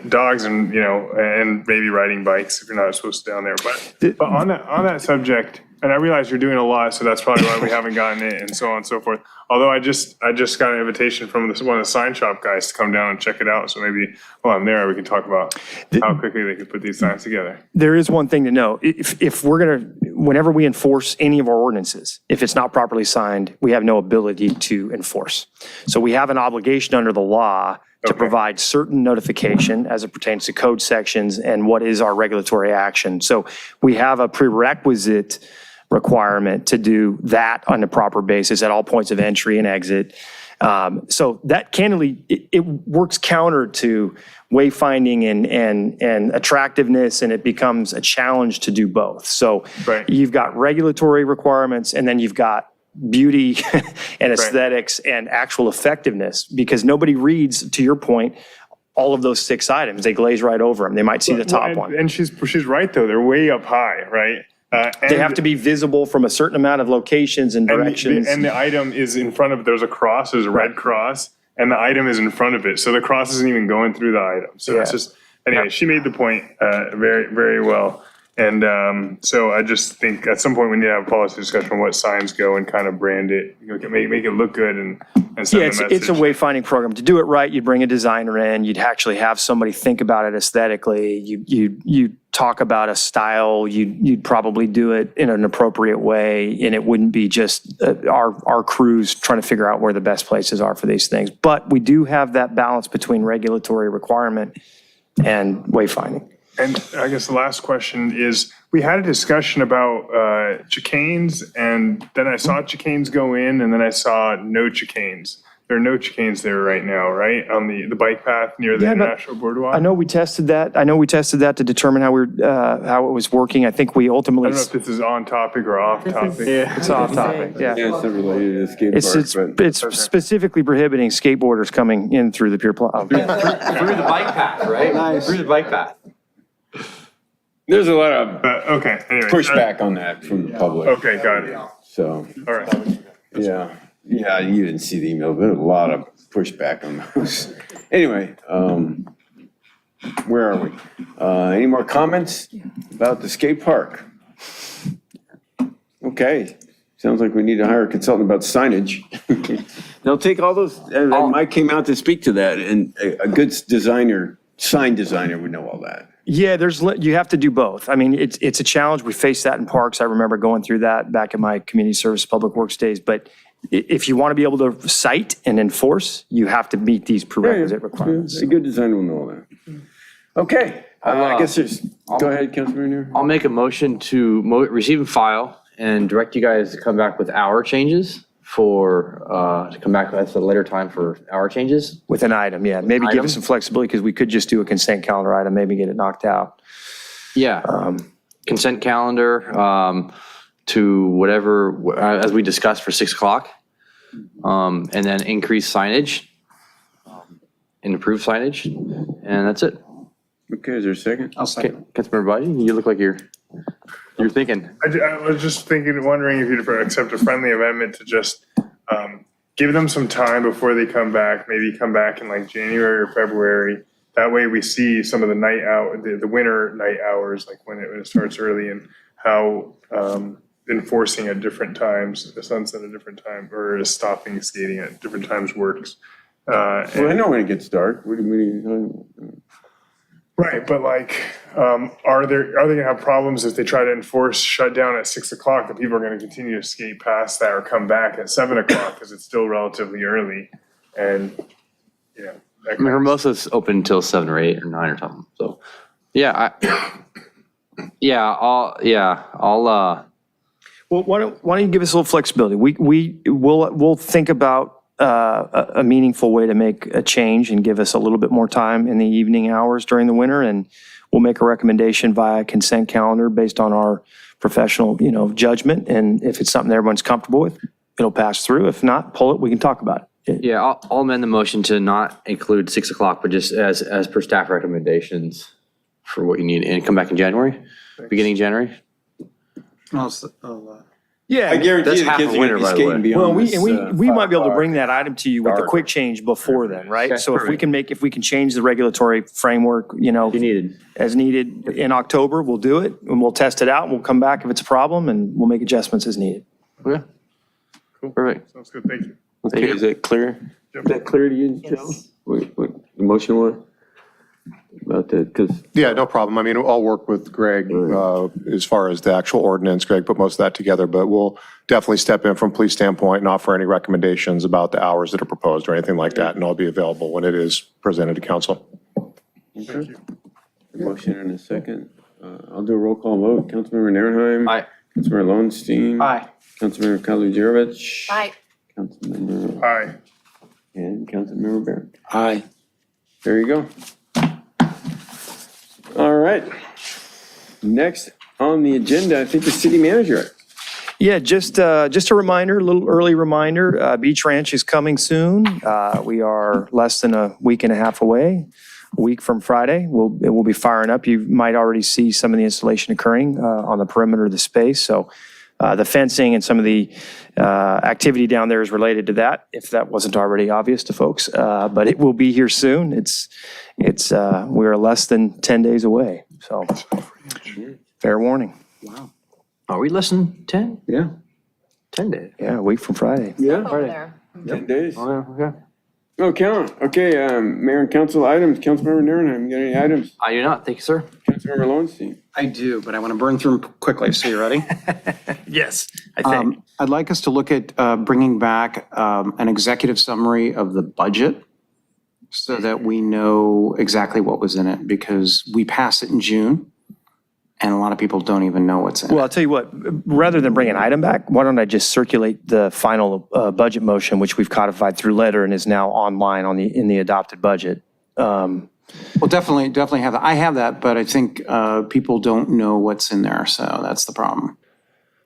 dogs and, and maybe riding bikes if you're not supposed to down there. But on that subject, and I realize you're doing a lot, so that's probably why we haven't gotten it and so on and so forth. Although I just got an invitation from one of the sign shop guys to come down and check it out. So maybe while I'm there, we can talk about how quickly they can put these signs together. There is one thing to know. If we're whenever we enforce any of our ordinances, if it's not properly signed, we have no ability to enforce. So we have an obligation under the law to provide certain notification as it pertains to code sections and what is our regulatory action. So we have a prerequisite requirement to do that on a proper basis at all points of entry and exit. So that candidly, it works counter to wayfinding and attractiveness, and it becomes a challenge to do both. So you've got regulatory requirements, and then you've got beauty and aesthetics and actual effectiveness, because nobody reads, to your point, all of those 6 items. They glaze right over them. They might see the top one. And she's right, though. They're way up high, right? They have to be visible from a certain amount of locations and directions. And the item is in front of, there's a cross, there's a red cross, and the item is in front of it. So the cross isn't even going through the item. So it's just, anyway, she made the point very, very well. And so I just think at some point we need to have a policy discussion on what signs go and kind of brand it, make it look good and send Yeah, a message. it's a wayfinding program. To do it right, you'd bring a designer in, you'd actually have somebody think about it aesthetically, you'd talk about a style, you'd probably do it in an appropriate way, and it wouldn't be just our crews trying to figure out where the best places are for these things. But we do have that balance between regulatory requirement and wayfinding. And I guess the last question is, we had a discussion about chicanes, and then I saw chicanes go in, and then I saw no chicanes. There are no chicanes there right now, right? On the bike path near the International Boardwalk? I know we tested that. To determine how it was working. I think we ultimately. I don't know if this is on topic or off topic. It's off topic, yeah. Yeah, it's not related to the skate park, It's specifically prohibiting skateboarders coming in through the pier plaza. Through the bike path, right? Nice. Through the bike path. There's a lot of anyway, pushback on that from the public. Okay, got it. So, All right. yeah, you didn't see the email, but a lot of pushback on those. Anyway, where are we? Any more comments about the skate park? Okay, sounds like we need to hire a consultant about signage. They'll take all those, Mike came out to speak to that, and a good sign designer would know all that. Yeah, you have to do both. I mean, it's a challenge. We face that in parks. I remember going through that back in my community service public works days. But if you want to be able to cite and enforce, you have to meet these prerequisite requirements. A good designer will know all that. Okay, I guess go ahead, Councilman Renier. I'll make a motion to receive and file and direct you guys to come back with hour changes to come back at a later time for hour changes. With an item, yeah. Maybe give us some flexibility, because we could just do a consent calendar item, maybe get it knocked out. Yeah, consent calendar to whatever, as we discussed, for 6 o'clock. And then increase signage and improve signage, and that's it. Okay, is there a second? I'll second. Councilmember Buddy, you look like you're thinking. I was just wondering if you'd accept a friendly amendment to just give them some time before they come back, maybe come back in like January or February. That way we see some of the winter night hours, like when it starts early, and how enforcing at different times, the sunset at different time, or stopping skating at different times works. Well, I know when it gets dark. What do you mean? Right, but are they gonna have problems if they try to enforce shutdown at 6 o'clock, that people are gonna continue to skate past that or come back at 7 o'clock because it's still relatively early, and I mean, Hermosa's open until 7 or 8 or 9 or something. So, I'll. Well, why don't you give us a little flexibility? We'll think about a meaningful way to make a change and give us a little bit more time in the evening hours during the winter, and we'll make a recommendation via consent calendar based on our professional, judgment. And if it's something that everyone's comfortable with, it'll pass through. If not, pull it. We can talk about it. Yeah, I'll amend the motion to not include 6 o'clock, but just as per staff recommendations for what you need, and come back in January, beginning of January. Yeah, I guarantee that's you the half kids of are winter, going to by be the way. skating beyond we might be able to bring that item to you with a dark. quick change before then, right? Okay, So if we can change the regulatory framework, as needed in October, we'll do it, and we'll test it out, and we'll come back if it's a problem, and we'll make adjustments as needed. Okay. Cool. Perfect. Sounds good, thank you. Okay, is that clear? Yep. Is that clear to you, Joe? What the motion was? About that, because Yeah, no problem. I mean, I'll work with Greg as far as the actual ordinance. Greg put most of that together, but we'll definitely step in from police standpoint and offer any recommendations about the hours that are proposed or anything like that, and I'll be available when it is presented to council. Thank you. motion and a second. I'll do a roll call vote. Councilmember Narenheim. Aye. Councilmember Lowenstein. Aye. Councilmember Kalujevic. Aye. Councilmember Aye. And Councilmember Barron. Aye. There you go. All right. Next on the agenda, I think the city manager. Yeah, just a reminder, a little early reminder, Beach Ranch is coming soon. We are less than a week and a half away, a week from Friday. It will be firing up. You might already see some of the installation occurring on the perimeter of the space. So the fencing and some of the activity down there is related to that, if that wasn't already obvious to folks. But it will be here soon. We're less than 10 days away. So fair warning. Wow. Are we less than 10? Yeah. 10 days. Yeah, a week from Friday. Yeah. Over there. 10 days. Oh, yeah, okay. Okay, Mayor and council items. Councilmember Nierenheim, you got any items? I do not. Thank you, sir. Councilmember Lowenstein. I do, but I want to burn through them quickly, so you ready? Yes, I think. I'd like us to look at bringing back an executive summary of the budget so that we know exactly what was in it, because we passed it in June, and a lot of people don't even know what's in Well, it. I'll tell you what, rather than bring an item back, why don't I just circulate the final budget motion, which we've codified through letter and is now online in the adopted budget. Well, definitely have that. I have that, but I think people don't know what's in there, so that's the problem.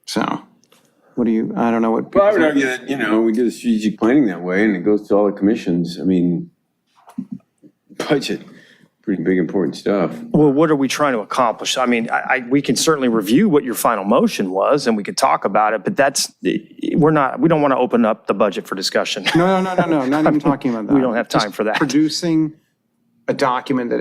So, I don't know what. Well, I would argue that, we do the strategic planning that way and it goes to all the commissions. I mean, budget, pretty big, important stuff. Well, what are we trying to accomplish? I mean, we can certainly review what your final motion was and we could talk about it, but we don't want to open up the budget for discussion. No, not even talking about that. We don't have time for that. Producing a document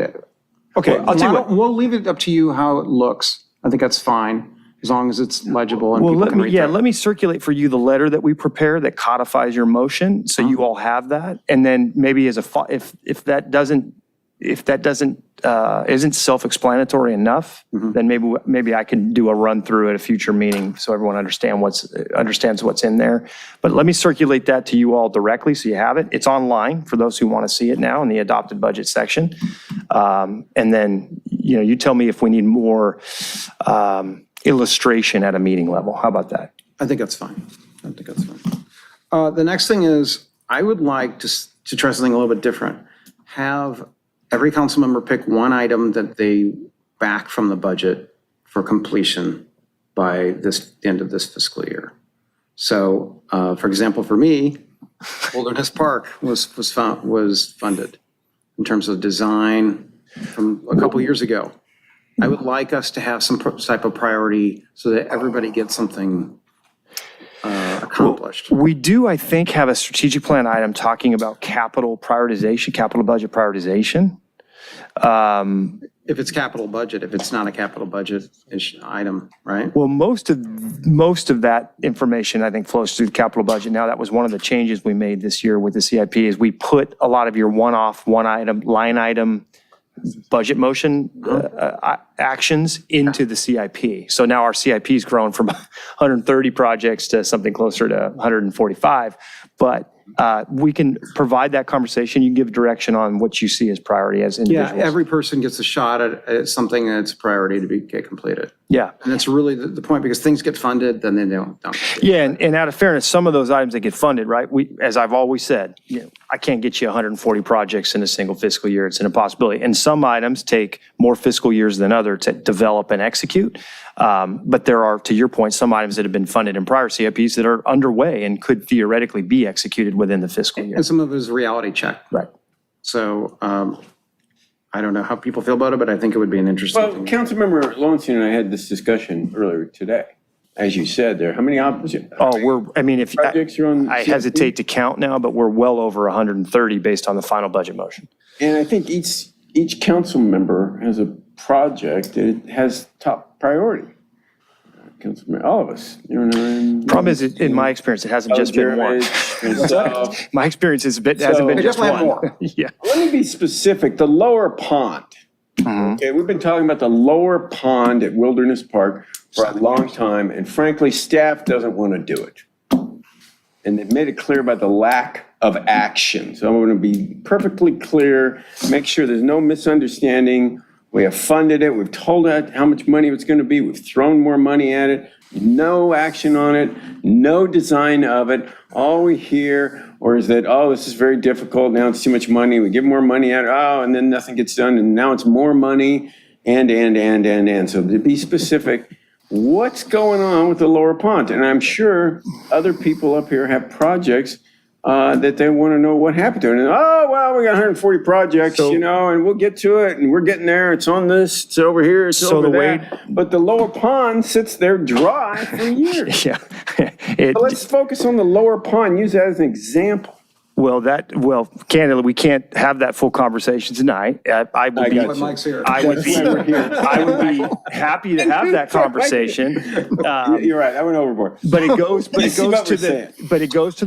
Okay, I'll tell you what. We'll leave it up to you how it looks. I think that's fine, as long as it's legible and Well, people can read it. let me circulate for you the letter that we prepare that codifies your motion, so you all have that. And then maybe if that isn't self-explanatory enough, then maybe I can do a run through at a future meeting so everyone understands what's in there. But let me circulate that to you all directly so you have it. It's online for those who want to see it now in the adopted budget section. And then, you tell me if we need more illustration at a meeting level. How about that? I think that's fine. The next thing is, I would like to try something a little bit different. Have every council member pick one item that they back from the budget for completion by the end of this fiscal year. So, for example, for me, Wilderness Park was funded in terms of design from a couple years ago. I would like us to have some type of priority so that everybody gets something accomplished. We do, I think, have a strategic plan item talking about capital prioritization, capital budget prioritization. If it's capital budget, if it's not a capital budget item, right? Well, most of that information, I think, flows through the capital budget. Now, that was one of the changes we made this year with the CIP is we put a lot of your one-off, one-item, line item budget motion actions into the CIP. So now our CIP's grown from 130 projects to something closer to 145. But we can provide that conversation. You can give direction on what you see as priority as individuals. Yeah, every person gets a shot at something that's a priority to get completed. Yeah. And that's really the point, because things get funded, then they don't. Yeah, and out of fairness, some of those items that get funded, right? As I've always said, I can't get you 140 projects in a single fiscal year. It's an impossibility. And some items take more fiscal years than others to develop and execute. But there are, to your point, some items that have been funded in prior CIPs that are underway and could theoretically be executed within the fiscal year. And some of it is reality check. Right. So I don't know how people feel about it, but I think it would be an interesting Well, thing. Councilmember Lowenstein and I had this discussion earlier today. As you said there, how many projects are on? I hesitate to count now, but we're well over 130 based on the final budget motion. And I think each council member has a project that has top priority. Councilman, all of us. Problem is, in my experience, it hasn't just been one. My experience hasn't been just one. Yeah. Let me be specific. The lower pond. Okay, we've been talking about the lower pond at Wilderness Park for a long time, and frankly, staff doesn't want to do it. And they've made it clear about the lack of action. So I want to be perfectly clear, make sure there's no misunderstanding. We have funded it. We've told it how much money it's going to be. We've thrown more money at it. No action on it. No design of it. All we hear Or is that, oh, this is very difficult, now it's too much money, we give more money out, oh, and then nothing gets done, and now it's more money, and. So to be specific, what's going on with the lower pond? And I'm sure other people up here have projects that they want to know what happened to it. And, oh, well, we got 140 projects, and we'll get to it, and we're getting there. It's on this, it's over here, it's over there. But the lower pond sits there dry for years. Yeah. But let's focus on the lower pond, use that as an example. Well, candidly, we can't have that full conversation tonight. I would be happy to have that conversation. You're right, I went overboard. But it goes to the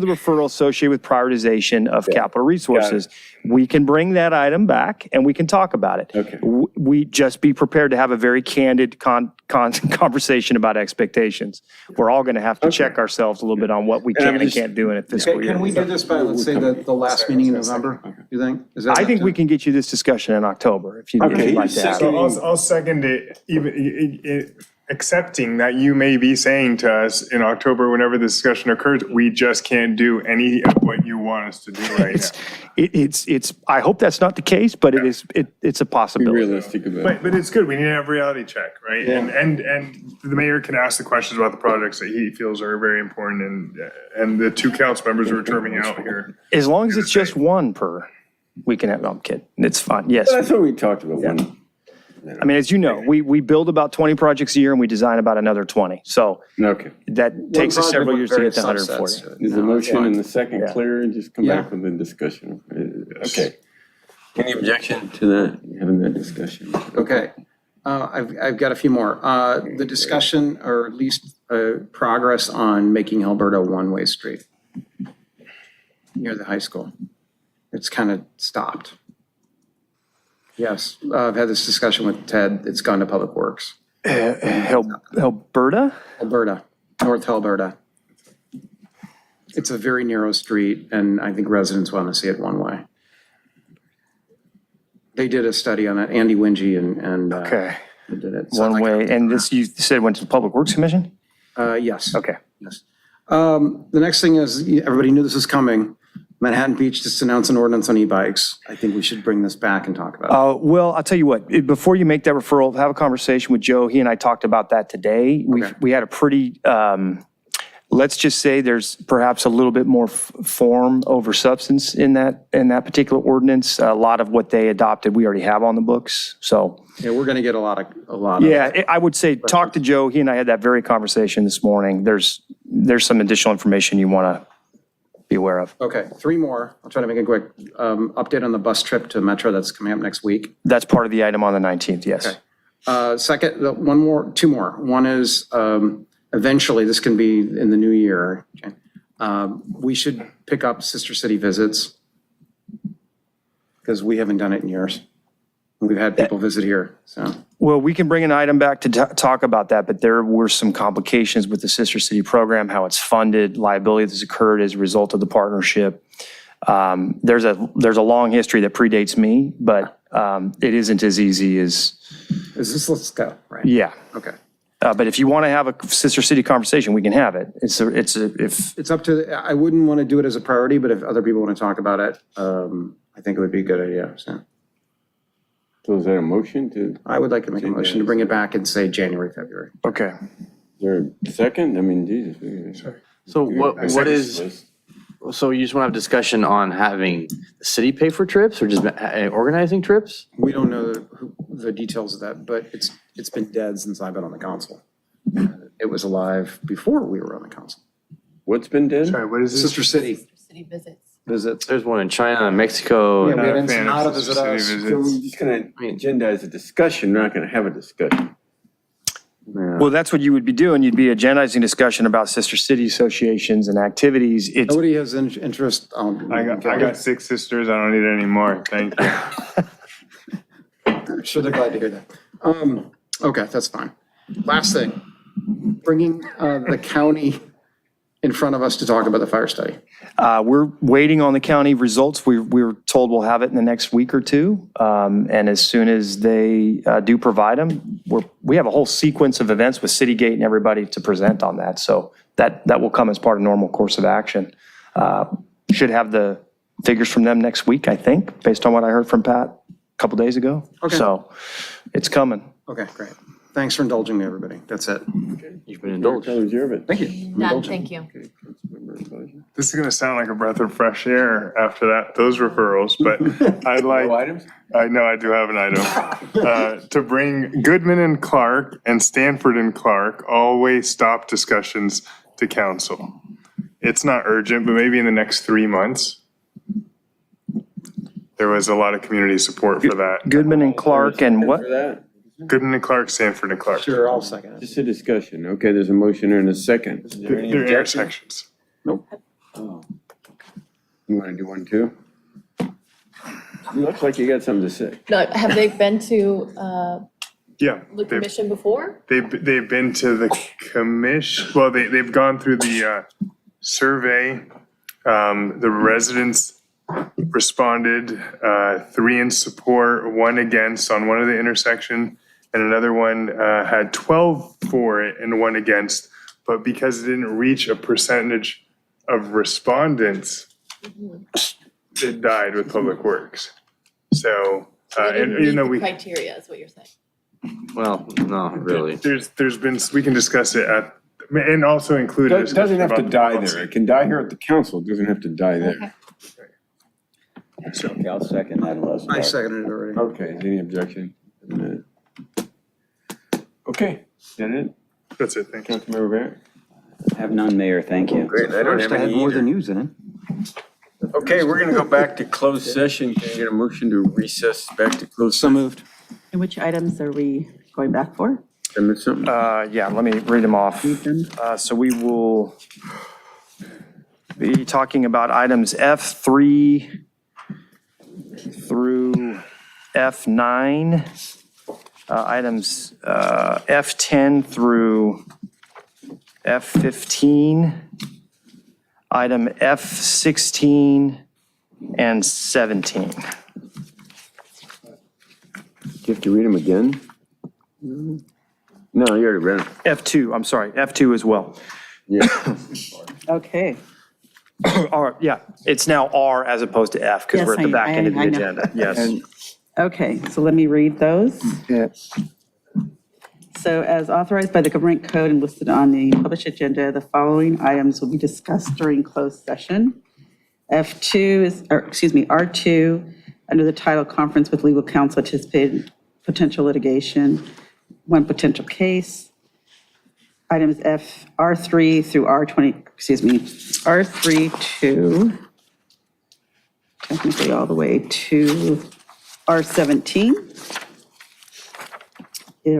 referral associated with prioritization of capital resources. We can bring that item back and we can talk about it. Okay. We just be prepared to have a very candid conversation about expectations. We're all going to have to check ourselves a little bit on what we can and can't do in a fiscal year. Can we do this by, let's say, the last meeting in November, you think? I think we can get you this discussion in October if you'd like to have it. So I'll second it, even accepting that you may be saying to us in October, whenever the discussion occurs, we just can't do any of what you want us to do right now. I hope that's not the case, but it's a possibility. Be realistic about it. But it's good. We need to have a reality check, right? Yeah. And the mayor can ask the questions about the projects that he feels are very important, and the two council members who are terming out here. As long as it's just one per, we can have, no, I'm kidding. It's fine, yes. That's what we talked about. One. I mean, as you know, we build about 20 projects a year and we design about another 20. So that takes us several years to get to 140. Is the motion and the second clear, and just come back with the discussion? Okay. Any objection to that, having that discussion? Okay. I've got a few more. The discussion, or at least progress on making Alberta a one-way street near the high school. It's kind of stopped. Yes, I've had this discussion with Ted. It's gone to Public Works. Alberta? Alberta, North Alberta. It's a very narrow street, and I think residents want to see it one way. They did a study on it, Andy Wingy and they did it. So One way, and this, you said went to the Public Works Commission? Yes. Okay. Yes. The next thing is, everybody knew this was coming. Manhattan Beach just announced an ordinance on e-bikes. I think we should bring this back and talk about it. Well, I'll tell you what, before you make that referral, have a conversation with Joe. He and I talked about that today. We had a pretty, let's just say there's perhaps a little bit more form over substance in that particular ordinance. A lot of what they adopted, we already have on the books, so. Yeah, we're going to get a lot of. Yeah, I would say talk to Joe. He and I had that very conversation this morning. There's some additional information you want to be aware of. Okay, three more. I'll try to make it quick. Update on the bus trip to Metro that's coming up next week. That's part of the item on the 19th, yes. Okay. Second, two more. One is eventually, this can be in the new year. Okay. We should pick up Sister City visits because we haven't done it in years. We've had people visit here, so. Well, we can bring an item back to talk about that, but there were some complications with the Sister City program, how it's funded, liability that's occurred as a result of the partnership. There's a long history that predates me, but it isn't as easy as. Is this, let's go, right? Yeah. Okay. But if you want to have a Sister City conversation, we can have it. It's up to, I wouldn't want to do it as a priority, but if other people want to talk about it, I think it would be a good idea, so. So is that a motion to? I would like to make a motion to bring it back and say January, February. Okay. Is there a second? I mean, Jesus. So what is, so you just want to have a discussion on having the city pay for trips or just organizing trips? We don't know the details of that, but it's been dead since I've been on the council. It was alive before we were on the council. What's been dead? Sorry, what is this? Sister City. City visits. Visits. There's one in China and Mexico. Yeah, we had fan of Ensenada Sister visit City us. visits. So we're just going to agendize a discussion, we're not going to have a discussion. Well, that's what you would be doing. You'd be agendizing discussion about Sister City associations and activities. Nobody has interest. I got 6 sisters. I don't need any more. Thank you. I'm sure they're glad to hear that. Okay, that's fine. Last thing, bringing the county in front of us to talk about the fire study. We're waiting on the county results. We were told we'll have it in the next week or two. And as soon as they do provide them, we have a whole sequence of events with Citygate and everybody to present on that. So that will come as part of normal course of action. should have the figures from them next week, I think, based on what I heard from Pat a couple days ago. Okay. So it's coming. Okay, great. Thanks for indulging me, everybody. That's it. You've been indulged. Thank you. Done, thank you. This is going to sound like a breath of fresh air after those referrals, but I'd like. No items? I know I do have an item. To bring Goodman and Clark and Stanford and Clark all-way stop discussions to council. It's not urgent, but maybe in the next 3 months. There was a lot of community support for that. Goodman and Clark and what? For that? Goodman and Clark, Stanford and Clark. Sure, I'll second it. Just a discussion. Okay, there's a motion and a second. Is there any They're objection? intersections. Nope. Oh. You want to do one too? You look like you got something to say. No, have they been to Yeah. the they've- commission before? They've been to the commission, well, they've gone through the survey. The residents responded, 3 in support, 1 against on one of the intersection, and another one had 12 for it and 1 against. But because it didn't reach a percentage of respondents, it died with Public Works. So, and you know, Criteria is what you're saying. Well, no, really. there's been, we can discuss it at, and also include. It doesn't have to die there. It can die here at the council. It doesn't have to die there. Okay, I'll second that unless. I seconded it already. Okay, any objection? Okay, is that it? That's it, thank you. Councilmember Barrett? Have none, Mayor, thank you. Great, I don't have any either. you, Zinn. Okay, we're gonna go back to closed session. Can I get a motion to recess back to closed? So moved. And which items are we going back for? I missed something? Yeah, let me read them off. Read them. So we will be talking about items F3 through F9, items F10 through F15, item F16 and 17. Do you have to read them again? No, you already read them. F2, I'm sorry, F2 as well. Yeah. Okay. Or, yeah, it's now R as opposed to F because Yes, we're at the back end of the I know. agenda. Yes. Okay, so let me read those. Yes. So as authorized by the government code and listed on the published agenda, the following items will be discussed during closed session. F2 is, or excuse me, R2, under the title Conference with Legal Counsel Anticipated Potential Litigation, 1 potential case. Items R3 through R20, excuse me, R3 to, technically all the way to R17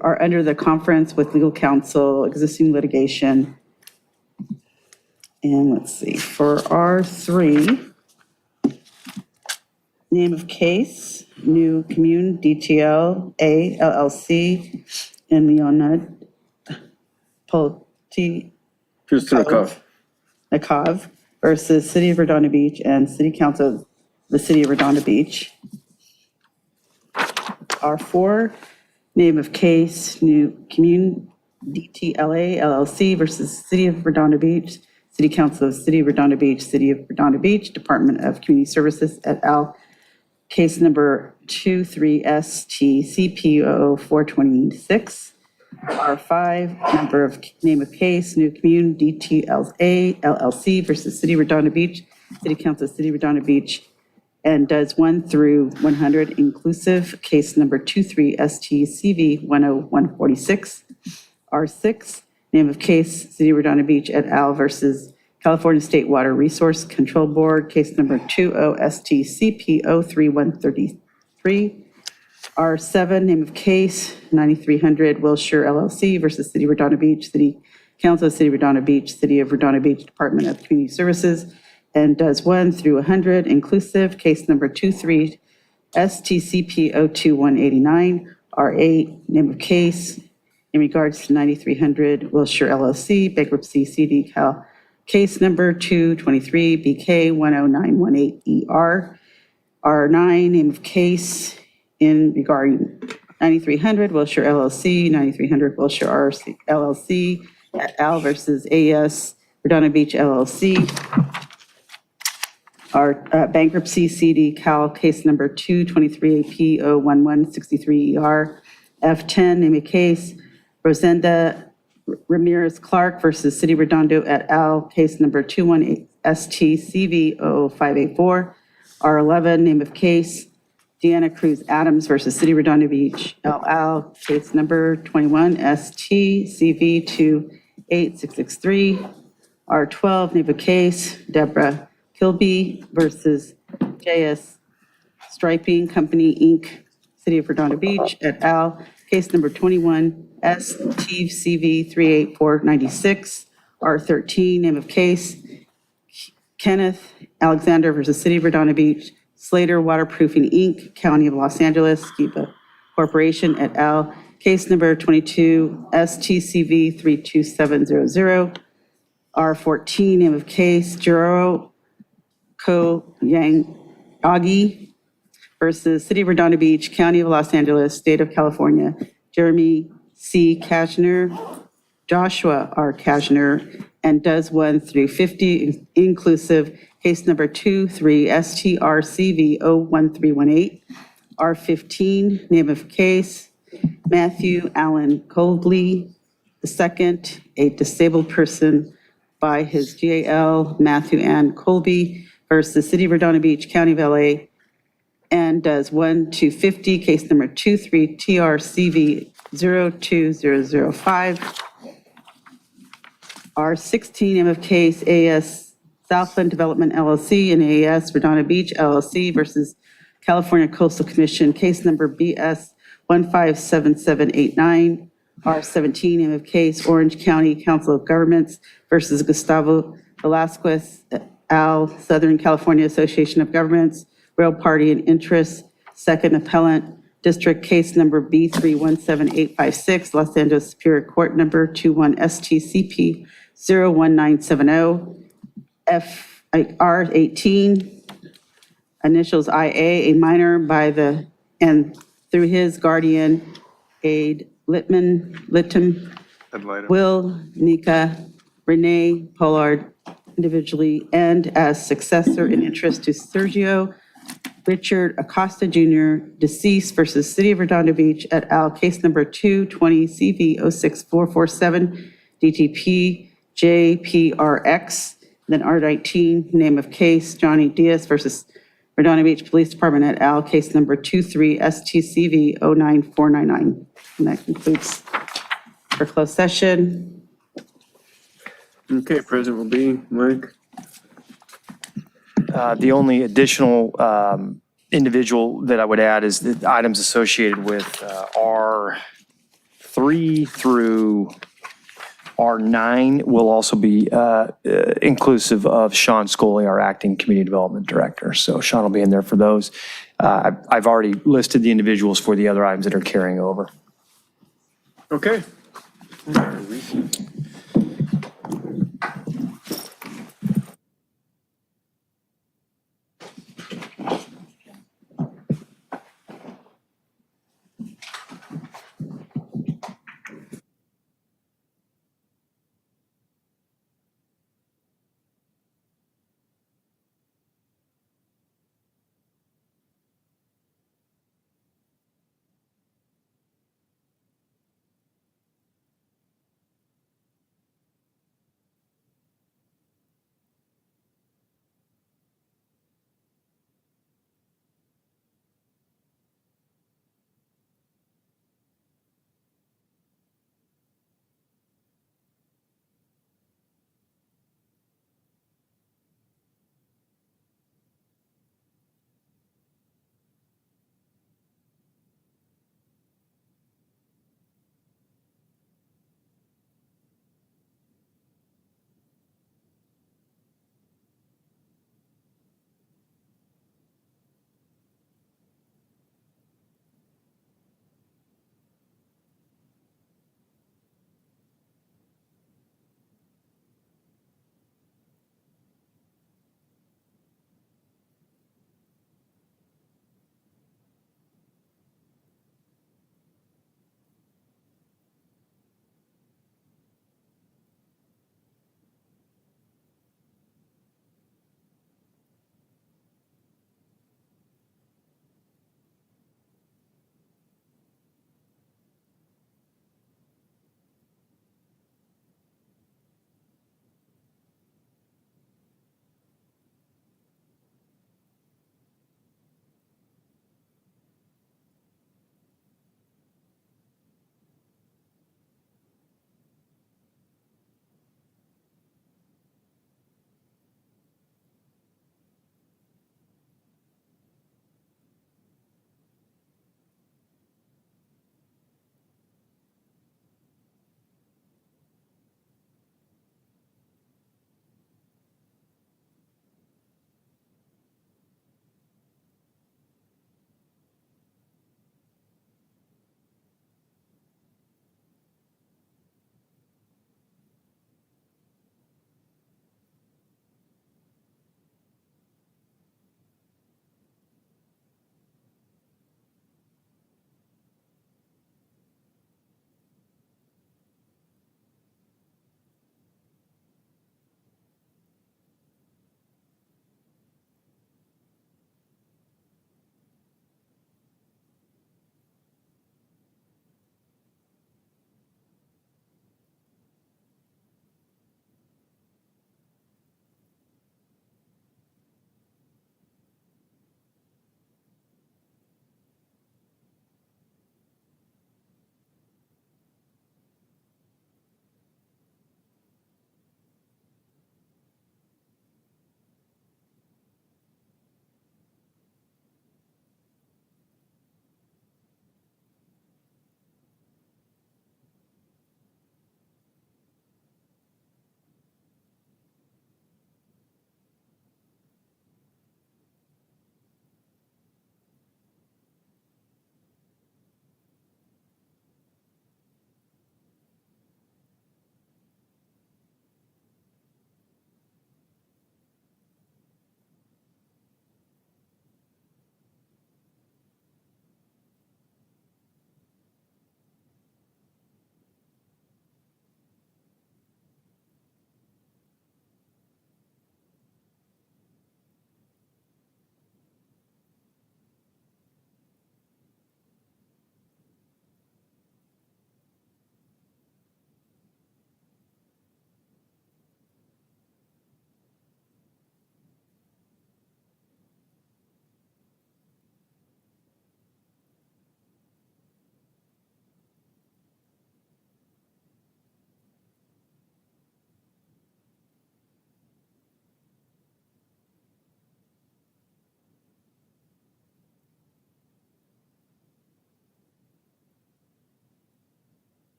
are under the conference with legal counsel, existing litigation. And let's see, for R3, name of case, New Commune DTL A LLC in Leonid Poltikov versus City of Redondo Beach and City Council of the City of Redondo Beach. R4, name of case, New Commune DTLA LLC versus City of Redondo Beach, City Council of City of Redondo Beach, City of Redondo Beach, Department of Community Services et al. Case number 23STCPO426. R5, number of, name of case, New Commune DTLA LLC versus City of Redondo Beach, City Council of City of Redondo Beach, and does 1 through 100 inclusive, case number 23STCV10146. R6, name of case, City of Redondo Beach et al. Versus California State Water Resource Control Board, case number 20STCPO3133. R7, name of case, 9300 Wilshire LLC versus City of Redondo Beach, City Council of City of Redondo Beach, City of Redondo Beach, Department of Community Services, and does 1 through 100 inclusive, case number 23 STCP02189. R8, name of case, in regards to 9300 Wilshire LLC, bankruptcy CD Cal, case number 223 BK109118ER. R9, name of case in regarding 9300 Wilshire LLC, 9300 Wilshire RC LLC, et al. Versus AS Redondo Beach LLC. Our bankruptcy CD Cal case number 223AP01163ER. F10, name of case, Rosenda Ramirez Clark versus City Redondo et al., case number 21STCV00584. R11, name of case, Deanna Cruz Adams versus City Redondo Beach LL, case number 21STCV28663. R12, name of case, Deborah Kilby versus JS Striping Company, Inc., City of Redondo Beach et al., case number 21STCV38496. R13, name of case, Kenneth Alexander versus City of Redondo Beach, Slater Waterproofing, Inc., County of Los Angeles, Skiba Corporation et al., case number 22STCV32700. R14, name of case, Jiro Ko Yang Agi versus City of Redondo Beach, County of Los Angeles, State of California, Jeremy C. Kashner, Joshua R. Kashner, and does 1 through 50 inclusive, case number 23STRCV01318. R15, name of case, Matthew Allen Coldley II, a disabled person by his GAL, Matthew Ann Colby versus City of Redondo Beach, County of LA, and does 1 to 50, case number 23TRCV02005. R16, name of case, AS Southland Development LLC and AS Redondo Beach LLC versus California Coastal Commission, case number BS 157789. R17, name of case, Orange County Council of Governments versus Gustavo Velasquez al. Southern California Association of Governments, Real Party and Interest, second appellant, district case number B317856, Los Angeles Superior Court number 21STCP 01970. R18, initials IA, a minor by the, and through his guardian, aid Litton, Will, Nika, Renee Pollard, individually, and as successor in interest to Sergio Richard Acosta Jr., deceased versus City of Redondo Beach et al., case number 220CV06447, DTP JPRX. Then R19, name of case, Johnny Diaz versus Redondo Beach Police Department et al., case number 23STCV09499. And that concludes our closed session. Okay, present will be Mike. The only additional individual that I would add is the items associated with R3 through R9 will also be inclusive of Sean Scully, our acting community development director. So Sean will be in there for those. I've already listed the individuals for the other items that are carrying over. Okay.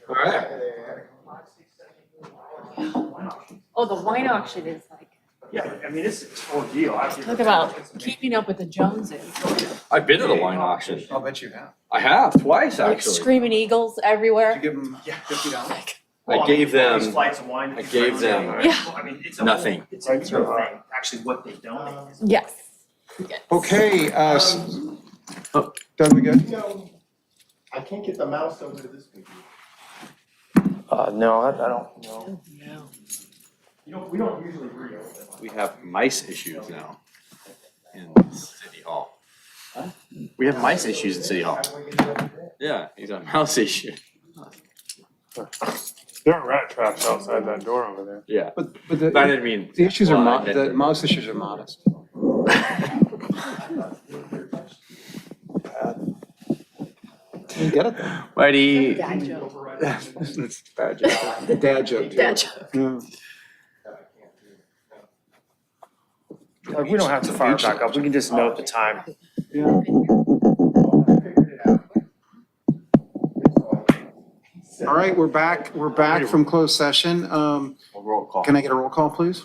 All right. Oh, the wine auction is like, Yeah, I mean, it's an ordeal. talk about keeping up with the Joneses. I've been to the wine auction. I'll bet you have. I have, twice, Like actually. screaming eagles everywhere. Give them $50. I gave them, Flights of wine. I gave them Yeah. I mean, it's nothing. It's a real thing, actually, what they donate. Yes. Okay, Oh. Doug, we good? I can't get the mouse over to this computer. No, I don't know. We don't usually reopen. We have mice issues now in City Hall. We have mice issues in City Hall. Yeah, he's a mouse issue. There are rat traps outside that door over there. Yeah. But I didn't mean. the issues well, are, I meant- the mouse issues are modest. You get it though. Whitey. Dad joke. It's a bad joke. Dad joke. Dad joke. Like, we don't have to fire back up. We can just note the time. All right, we're back from closed session. Roll call. Can I get a roll call, please?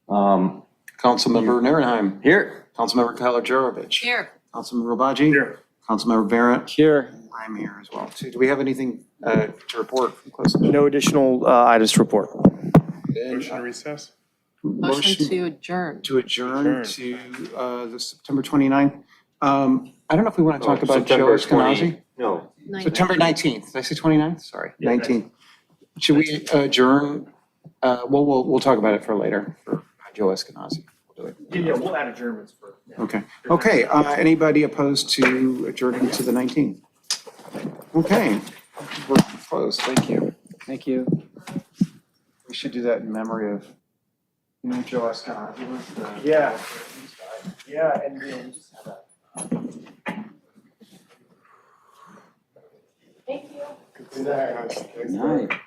Councilmember Narenheim. Here. Councilmember Kaler-Jorovich. Here. Councilmember Rabaji. Here. Councilmember Barrett. Here. I'm here as well, too. Do we have anything to report from closed session? No additional items to report. Motion to recess? Motion to adjourn. To adjourn to the September 29th. I don't know if we want to talk about Joe September Eskenazi. No. September 19th. Did I say 29th? Sorry, 19th. Should we adjourn? We'll talk about it for later, for Joe Eskenazi. We'll do it. Yeah, we'll add adjournments for. Okay, anybody opposed to adjourning to the 19th? Okay, we're closed. Thank you. Thank you. We should do that in memory of, Joe Eskenazi. Yeah. Yeah, and we just have that. Thank you. Good night. Night.